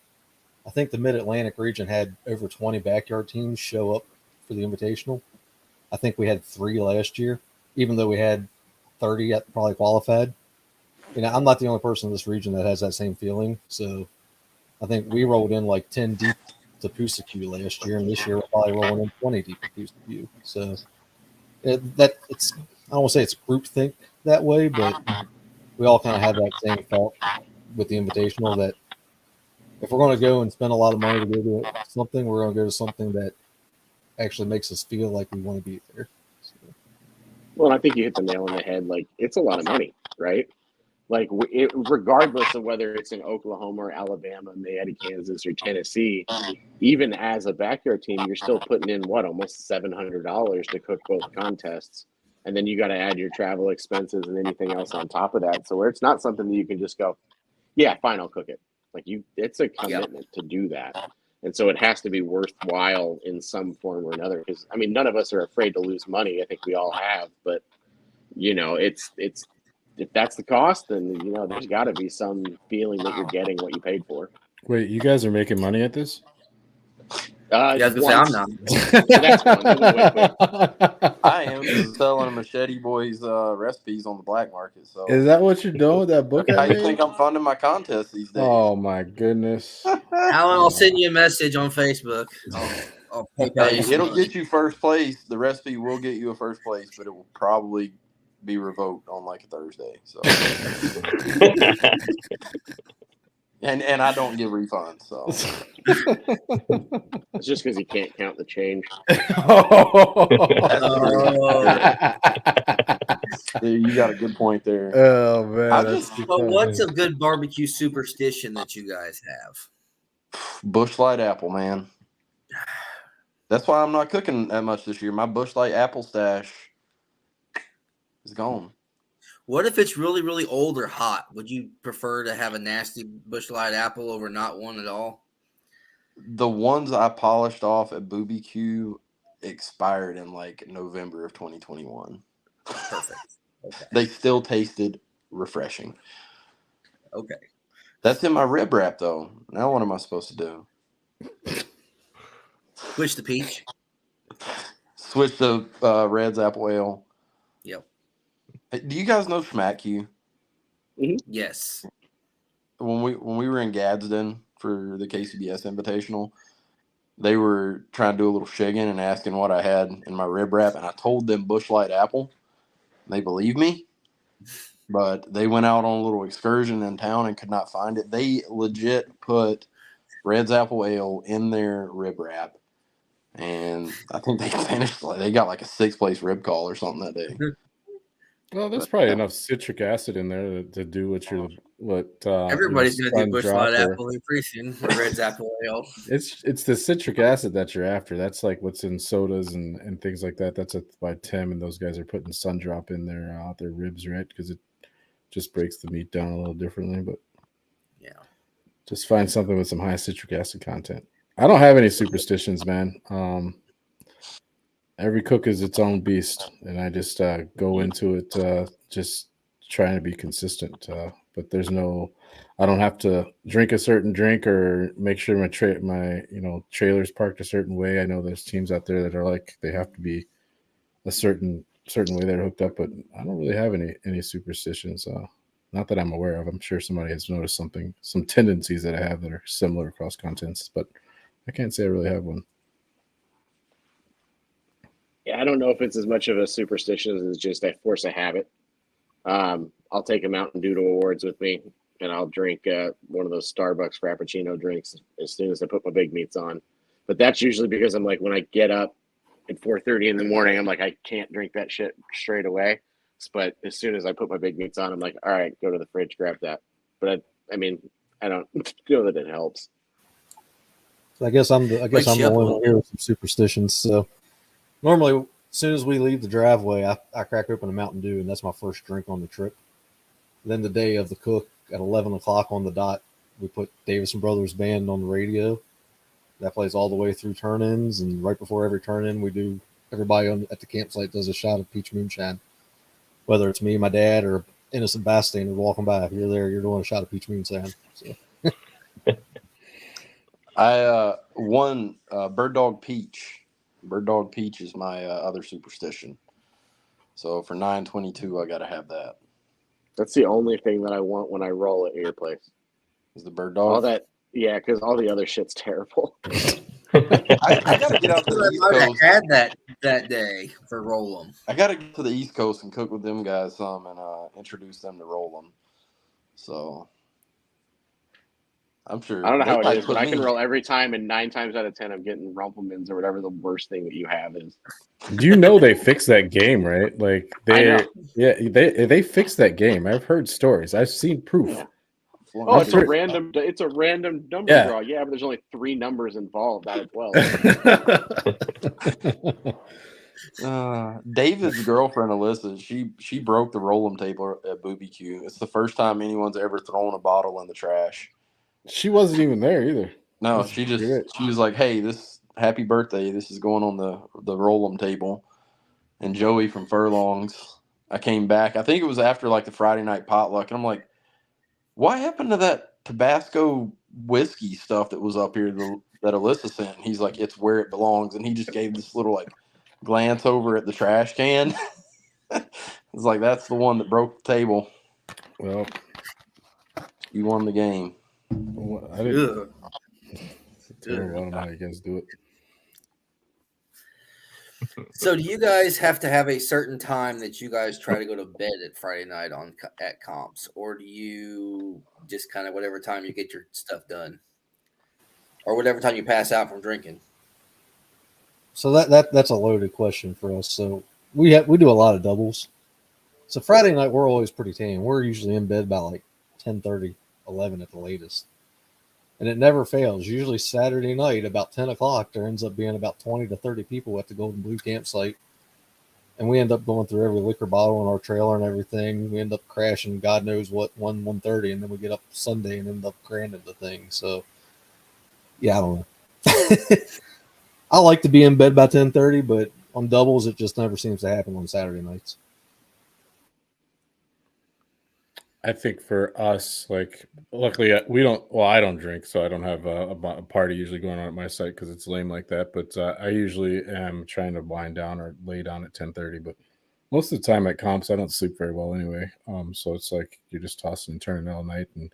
C: I think the Mid-Atlantic region had over 20 backyard teams show up for the invitational. I think we had 3 last year, even though we had 30 that probably qualified. I'm not the only person in this region that has that same feeling. So I think we rolled in like 10 deep to Pusa Q last year, and this year we're probably rolling in 20 deep to Pusa Q. So I don't want to say it's groupthink that way, but we all kind of have that same thought with the invitational that if we're going to go and spend a lot of money to go to something, we're going to go to something that actually makes us feel like we want to be there. So.
E: Well, I think you hit the nail on the head. Like, it's a lot of money, right? Like, regardless of whether it's in Oklahoma or Alabama, Mayette, Kansas, or Tennessee, even as a backyard team, you're still putting in almost $700 to cook both contests, and then you got to add your travel expenses and anything else on top of that. So where it's not something that you can just go, yeah, fine, I'll cook it. Like it's a commitment to do that, and so it has to be worthwhile in some form or another. Because I mean, none of us are afraid to lose money. I think we all have, but it's if that's the cost, then there's got to be some feeling that you're getting what you paid for.
B: Wait, you guys are making money at this?
A: I was gonna say I'm not.
E: So that's one. That went away quick.
D: I am selling Machete Boys recipes on the black market. So
B: is that what you're doing with that book?
D: How you think I'm funding my contest these days?
B: Oh my goodness,
A: Alan! I'll send you a message on Facebook.
D: It'll get you first place. The recipe will get you a first place, but it will probably be revoked on like a Thursday. So, and I don't get refunds. So
E: it's just because you can't count the change.
D: You got a good point there.
B: Oh man,
A: but what's a good barbecue superstition that you guys have?
D: Bush Light apple, man. That's why I'm not cooking that much this year. My Bush Light apple stash is gone.
A: What if it's really, really old or hot? Would you prefer to have a nasty Bush Light apple over not one at all?
D: The ones I polished off at BBQ expired in like November of 2021.
A: Perfect. Okay.
D: They still tasted refreshing.
A: Okay.
D: That's in my rib wrap, though. Now what am I supposed to do?
A: Switch the peach.
D: Switch the Red's apple ale.
A: Yep.
D: Do you guys know Smack Q?
E: Mm-hmm.
A: Yes.
E: Mm-hmm.
D: When we were in Gadsden for the KCBS Invitational, they were trying to do a little shigging and asking what I had in my rib wrap, and I told them Bush Light apple. They believed me, but they went out on a little excursion in town and could not find it. They legit put Red's apple ale in their rib wrap, and I think they finished. They got like a 6th place rib call or something that day.
B: Well, there's probably enough citric acid in there to do what
A: everybody's gonna do Bush Light apple appreciation for Red's apple ale.
B: It's the citric acid that you're after. That's like what's in sodas and things like that. That's by Tim, and those guys are putting Sundrop in their ribs, right? Because it just breaks the meat down a little differently. But
A: yeah,
B: just find something with some high citric acid content. I don't have any superstitions, man. Every cook is its own beast, and I just go into it just trying to be consistent. But I don't have to drink a certain drink or make sure my trailer's parked a certain way. I know there's teams out there that are like they have to be a certain way they're hooked up, but I don't really have any superstitions. Not that I'm aware of. I'm sure somebody has noticed some tendencies that I have that are similar across contents, but I can't say I really have one.
E: Yeah, I don't know if it's as much of a superstition as just I force a habit. I'll take a Mountain Dew to awards with me, and I'll drink one of those Starbucks Frappuccino drinks as soon as I put my big meats on. But that's usually because I'm like, when I get up at 4:30 in the morning, I'm like, I can't drink that shit straight away. But as soon as I put my big meats on, I'm like, all right, go to the fridge, grab that. But I don't feel that it helps.
C: I guess I'm the only one here with some superstitions. So normally, as soon as we leave the driveway, I crack open a Mountain Dew, and that's my first drink on the trip. Then the day of the cook at 11 o'clock on the dot, we put Davis and Brothers Band on the radio. That plays all the way through turn-ins, and right before every turn-in, everybody at the campsite does a shot of peach moonshine. Whether it's me, my dad, or innocent bystander walking by, if you're there, you're doing a shot of peach moonshine. So.
D: I won Bird Dog Peach. Bird Dog Peach is my other superstition. So for 9/22, I got to have that.
E: That's the only thing that I want when I roll at your place.
D: Is the bird
E: All
D: dog?
E: that, yeah, because all the other shit's terrible.
D: I got to get out to the East
A: I might
D: Coast.
A: have had that day for roll 'em.
D: I got to get to the East Coast and cook with them guys some and introduce them to roll them. So I'm sure.
E: I don't know
D: they
E: how it
D: might
E: is, but
D: put
E: I can
D: me-
E: roll every time, and 9 times out of 10, I'm getting Rumplemans or whatever the worst thing that you have is.
B: You know they fixed that game, right? Like they fixed that game. I've heard stories. I've seen proof.
E: Yeah. Oh,
B: I'm
E: it's
B: sure-
E: a random number
B: Yeah.
E: draw. Yeah, but there's only 3 numbers involved out of 12.
D: David's girlfriend Alyssa, she broke the roll 'em table at BBQ. It's the first time anyone's ever thrown a bottle in the trash.
B: She wasn't even there either.
D: No, she was like, "Hey, this happy birthday. This is going on the roll 'em table." And Joey from Furlongs, I came back. I think it was after like the Friday night potluck, and I'm like, "What happened to that Tabasco whiskey stuff that was up here that Alyssa sent?" And he's like, "It's where it belongs." And he just gave this little like glance over at the trash can. It's like, that's the one that broke the table.
B: Well,
D: You won the game.
B: I didn't.
A: Ugh.
B: I don't know how you guys do it.
A: So do you guys have to have a certain time that you guys try to go to bed at Friday night at comps, or do you just kind of whatever time you get your stuff done, or whatever time you pass out from drinking?
C: So that's a loaded question for us. So we do a lot of doubles. So Friday night we're always pretty tame. We're usually in bed by like 10:30, 11 at the latest. And it never fails. Usually Saturday night about 10 o'clock, there ends up being about 20 to 30 people at the Gold and Blue campsite. And we end up going through every liquor bottle in our trailer and everything. We end up crashing God knows what, 1:30, and then we get up Sunday and end up granting the thing. So, yeah, I don't know. I like to be in bed by 10:30, but on doubles, it just never seems to happen on Saturday nights.
B: I think for us, like, luckily I don't drink, so I don't have a party usually going on at my site because it's lame like that. But I usually am trying to wind down or lay down at 10:30. But most of the time at comps, I don't sleep very well anyway. So it's like you're just tossing and turning all night. And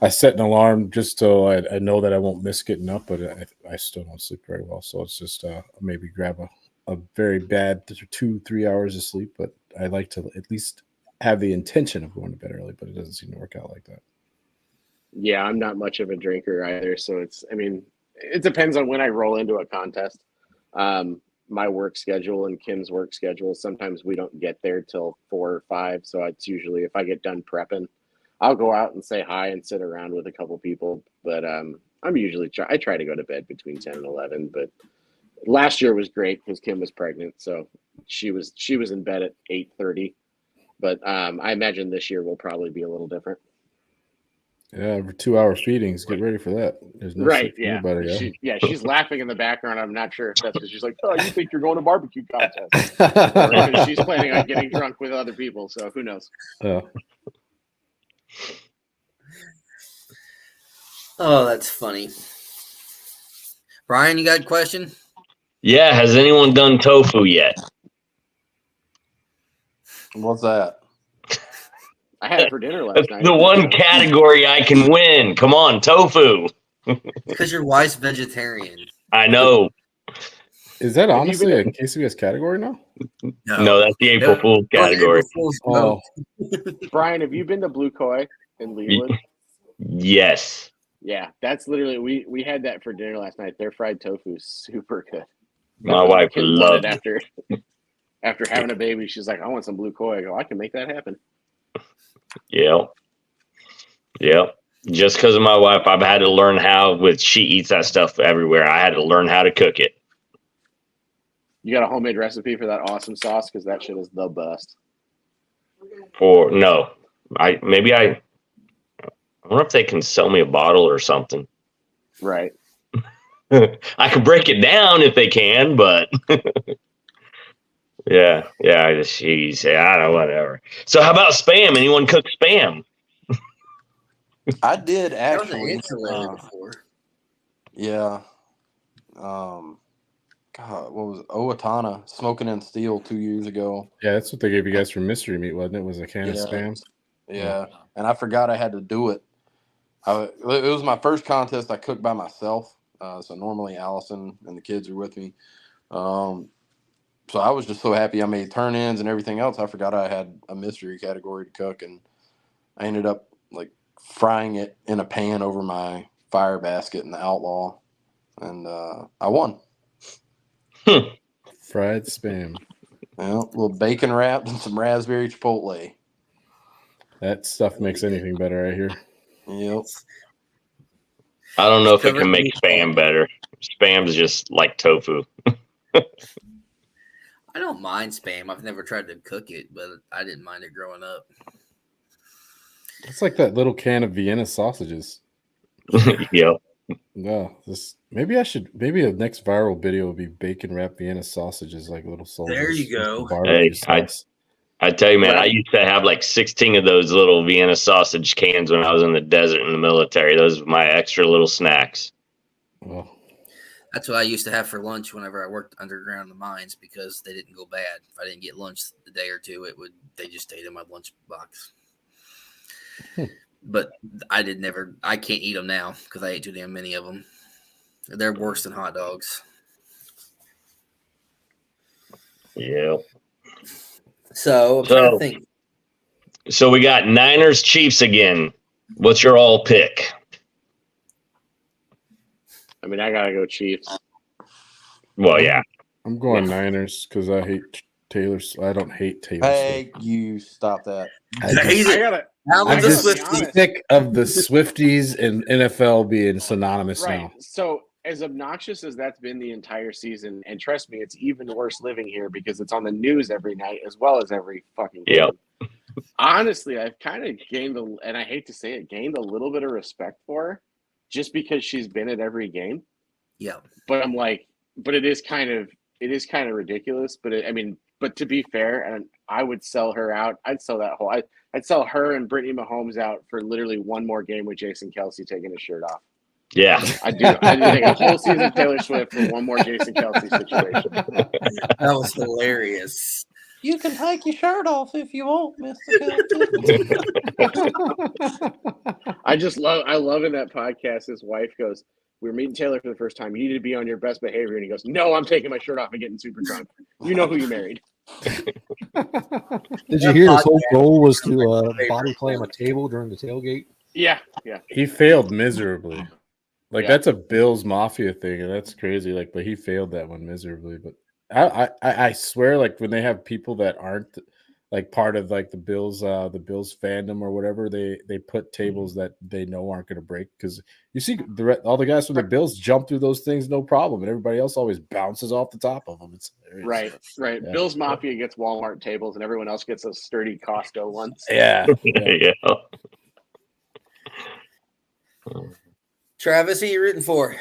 B: I set an alarm just so I know that I won't miss getting up, but I still don't sleep very well. So it's just maybe grab a very bad 2-3 hours of sleep. But I like to at least have the intention of going to bed early, but it doesn't seem to work out like that.
E: Yeah, I'm not much of a drinker either. So it depends on when I roll into a contest. My work schedule and Kim's work schedule, sometimes we don't get there till 4 or 5. So it's usually, if I get done prepping, I'll go out and say hi and sit around with a couple people. But I try to go to bed between 10 and 11. But last year was great because Kim was pregnant. So she was in bed at 8:30. But I imagine this year will probably be a little different.
B: Yeah, over 2-hour feedings. Get ready for that. There's no
E: Right,
B: sleep for anybody,
E: she's laughing in the background. I'm not sure if that's because she's like, "Oh, you think you're going to barbecue contest?" Or because she's planning on getting drunk with other people. So who knows?
A: Oh, that's funny. Brian, you got a question?
F: Yeah, has anyone done tofu yet?
D: What's that?
E: I had it for dinner last night.
F: The one category I can win. Come on, tofu.
A: Because your wife's vegetarian.
F: I know.
B: Is that honestly a KCBS category now?
F: No, that's the April Fool's category.
B: Oh.
E: Brian, have you been to Blue Koi in Leewood?
F: Yes.
E: Yeah, that's literally we had that for dinner last night. Their fried tofu is super good.
F: My wife loved
E: it. After having a baby, she's like, "I want some Blue Koi." I go, "I can make that happen."
F: Yeah. Just because of my wife, I've had to learn she eats that stuff everywhere. I had to learn how to cook it.
E: You got a homemade recipe for that awesome sauce? Because that shit is the best.
F: I wonder if they can sell me a bottle or something.
E: Right.
F: I could break it down if they can, but yeah, I don't know, whatever. So how about Spam? Anyone cook Spam?
D: I did actually.
A: Before.
D: Yeah. God, what was it? Owatonna Smoking and Steel 2 years ago?
B: Yeah, that's what they gave you guys for mystery meat, wasn't it? Was a can of Spam?
D: Yeah, and I forgot I had to do it. It was my first contest I cooked by myself. So normally Allison and the kids are with me. So I was just so happy I made turn-ins and everything else. I forgot I had a mystery category to cook, and I ended up like frying it in a pan over my fire basket in the Outlaw, and I won.
B: Fried spam.
D: Yeah, a little bacon wrapped and some raspberry chipotle.
B: That stuff makes anything better, I hear.
D: Yep.
F: I don't know if it can make spam better. Spam's just like tofu.
A: I don't mind spam. I've never tried to cook it, but I didn't mind it growing up.
B: It's like that little can of Vienna sausages.
F: Yep.
B: No, maybe the next viral video will be bacon wrapped Vienna sausages, like little sausages.
A: There you go.
F: Hey, I tell you, man, I used to have like 16 of those little Vienna sausage cans when I was in the desert in the military. Those were my extra little snacks.
B: Well,
A: that's what I used to have for lunch whenever I worked underground in the mines, because they didn't go bad. If I didn't get lunch the day or two, they just stayed in my lunch box. But I can't eat them now because I ate too damn many of them. They're worse than hot dogs.
F: Yeah.
A: So I'm trying to think.
F: So we got Niners Chiefs again. What's your all pick?
E: I mean, I gotta go Chiefs.
F: Well, yeah.
B: I'm going Niners because I hate Taylor. I don't hate Taylor.
D: Hey, you stop that.
B: I'm just sick of the Swifties and NFL being synonymous now.
E: So as obnoxious as that's been the entire season, and trust me, it's even worse living here because it's on the news every night as well as every fucking game.
F: Yep.
E: Honestly, I've kind of gained and I hate to say it, gained a little bit of respect for her just because she's been at every game.
A: Yeah.
E: But I'm like, but it is kind of ridiculous. But but to be fair, and I would sell her out. I'd sell I'd sell her and Brittany Mahomes out for literally one more game with Jason Kelce taking his shirt off.
F: Yeah.
E: I do take a whole season Taylor Swift for one more Jason Kelce situation.
A: That was hilarious.
D: You can take your shirt off if you want, Mr. Kelce.
E: I love in that podcast, his wife goes, "We were meeting Taylor for the first time. You need to be on your best behavior." And he goes, "No, I'm taking my shirt off and getting super drunk. You know who you married."
C: Did you hear his whole goal was to body slam a table during the tailgate?
E: Yeah.
B: He failed miserably. That's a Bills Mafia thing, and that's crazy. But he failed that one miserably. But I swear, when they have people that aren't part of the Bills fandom or whatever, they put tables that they know aren't going to break, because you see all the guys from the Bills jump through those things no problem, and everybody else always bounces off the top of them. It's hilarious.
E: Right. Yeah. Bills Mafia gets Walmart tables, and everyone else gets those sturdy Costco ones.
B: Yeah.
F: Yeah.
A: Travis, who are you rooting for?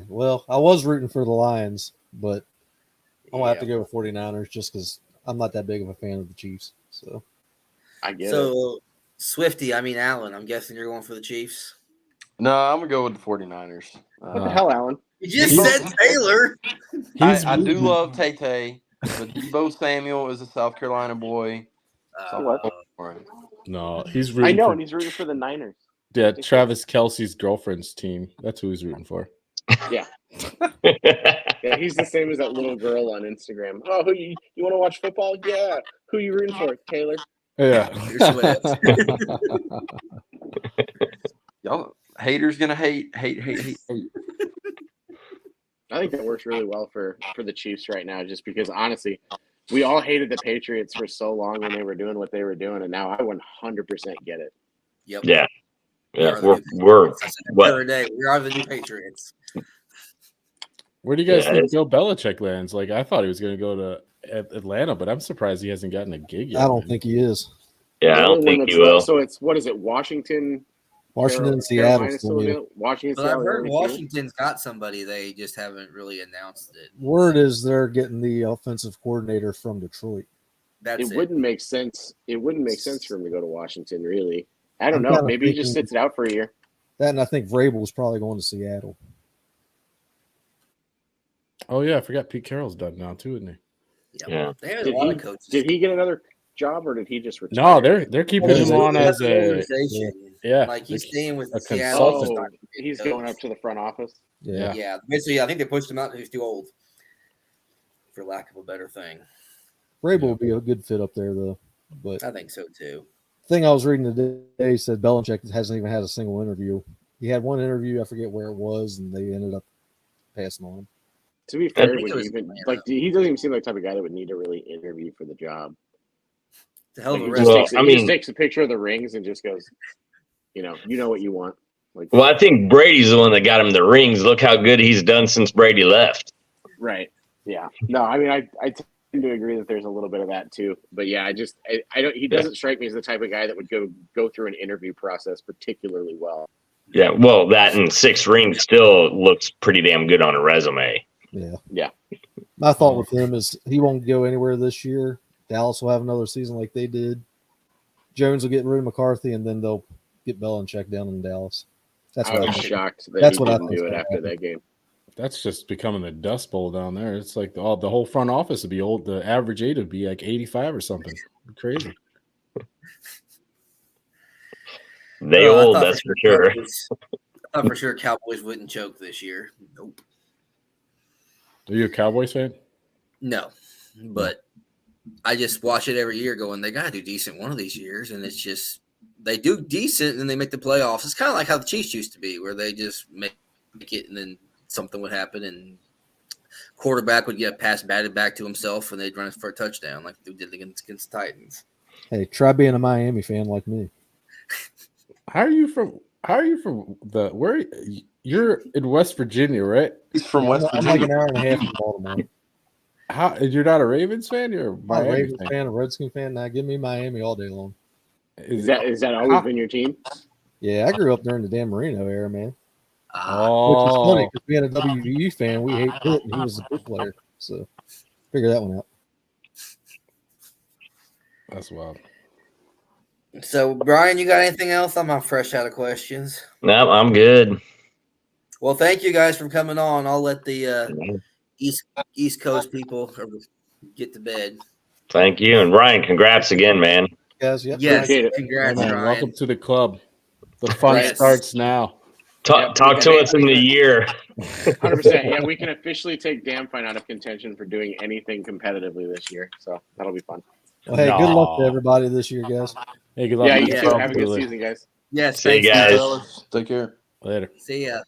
C: Well, I was rooting for the Lions, but I'm going to have to go with 49ers just because I'm not that big of a fan of the Chiefs. So
E: I get it.
A: Swifty, Alan, I'm guessing you're going for the Chiefs?
D: No, I'm going to go with the 49ers.
E: What the hell, Alan?
A: You just said Taylor.
D: I do love Tay, but Debo Samuel is a South Carolina boy.
B: No, he's rooting.
E: I know, and he's rooting for the Niners.
B: Yeah, Travis Kelce's girlfriend's team. That's who he's rooting for.
E: Yeah. Yeah, he's the same as that little girl on Instagram. Oh, who you want to watch football? Yeah. Who you rooting for, Taylor?
B: Yeah.
D: Y'all haters gonna hate.
E: I think that works really well for the Chiefs right now, just because honestly, we all hated the Patriots for so long when they were doing what they were doing, and now I 100% get it.
A: Yep.
F: Yeah. Yeah, we're
A: what? We are the new Patriots.
B: Where do you guys think Bill Belichick lands? I thought he was going to go to Atlanta, but I'm surprised he hasn't gotten a gig yet.
C: I don't think he is.
F: Yeah, I don't think he will.
E: So it's, what is it, Washington,
C: and Seattle.
E: Washington,
A: but I've heard Washington's got somebody. They just haven't really announced it.
C: Word is they're getting the offensive coordinator from Detroit.
A: It
E: wouldn't make sense. It wouldn't make sense for him to go to Washington, really. I don't know. Maybe he just sits it out for a year.
C: That, and I think Vrabel's probably going to Seattle.
B: Oh, yeah. I forgot Pete Carroll's done now, too, isn't he?
F: Yeah.
A: They have a lot of coaches.
E: Did he get another job, or did he just retire?
B: No, they're keeping
C: Yeah,
B: him on as a
A: organization.
B: yeah,
A: Like he's staying with
B: a
A: Seattle.
B: consultant.
E: Oh, he's going up to the front office.
C: Yeah.
A: Yeah, basically, I think they pushed him out because he's too old, for lack of a better thing.
C: Vrabel will be a good fit up there, though. But
A: I think so too.
C: the thing I was reading today said Belichick hasn't even had a single interview. He had one interview, I forget where it was, and they ended up passing on him.
E: To be fair,
A: think it was-
E: he doesn't even seem like the type of guy that would need to really interview for the job.
A: It's a hell of a
E: He
A: risk.
E: just,
F: Well,
E: he just takes a picture of the rings and just goes, you know what you want. Like,
F: Well, I think Brady's the one that got him the rings. Look how good he's done since Brady left.
E: right? Yeah. No, I mean, I tend to agree that there's a little bit of that too. But yeah, I don't. He doesn't strike me as the type of guy that would go through an interview process particularly well.
F: Yeah, well, that and 6 rings still looks pretty damn good on a resume.
C: Yeah.
E: Yeah.
C: My thought with him is he won't go anywhere this year. Dallas will have another season like they did. Jones will get rid of McCarthy, and then they'll get Belichick down in Dallas. That's
E: I
C: what
E: was
C: I think.
E: shocked that
C: That's
E: he
C: what I
E: didn't
C: think's
E: do it
C: gonna
E: after
C: happen.
E: that game.
B: That's just becoming the Dust Bowl down there. It's like the whole front office would be old. The average age would be like 85 or something. Crazy.
F: They
A: Well, I
F: old,
A: thought
F: that's for sure.
A: I thought for sure Cowboys wouldn't choke this year. Nope.
B: Are you a Cowboys fan?
A: No, but I just watch it every year going, they got to do decent one of these years. And it's just, they do decent and then they make the playoffs. It's kind of like how the Chiefs used to be, where they just make it and then something would happen and quarterback would get a pass batted back to himself and they'd run it for a touchdown like they did against the Titans.
C: Hey, try being a Miami fan like me.
B: How are you from the where you're in West Virginia, right?
D: He's from West
C: I'm like
D: Virginia.
C: an hour and a half from Baltimore.
B: How you're not a Ravens fan? You're a
C: I'm a
B: Miami
C: Ravens
B: fan.
C: fan, a Redskin fan. Now give me Miami all day long.
E: Is that always been your team?
C: Yeah, I grew up during the Dan Marino era, man. Which is
B: Oh,
C: funny because being a WVU fan, we hate Pitt, and he was a good player. So figure that one out.
B: that's wild.
A: So, Brian, you got anything else? I'm not fresh out of questions.
F: No, I'm good.
A: Well, thank you guys for coming on. I'll let the East Coast people get to bed.
F: Thank you. And Ryan, congrats again, man.
C: Guys, yep.
A: Yes,
E: Appreciate it.
A: congrats,
B: Man,
A: Ryan.
B: welcome to the club. The fun
A: Yes.
B: starts now.
F: Talk to us in the year.
E: 100%. Yeah, we can officially take Damfine out of contention for doing anything competitively this year. So that'll be fun.
C: Well, hey, good luck to
B: No.
C: everybody this year, guys.
B: Hey, good luck.
E: Yeah, you
A: Yeah.
E: too. Have a good season, guys.
A: Yes,
F: See you
A: thanks,
F: guys.
A: fellas.
D: Take care.
B: Later.
A: See ya.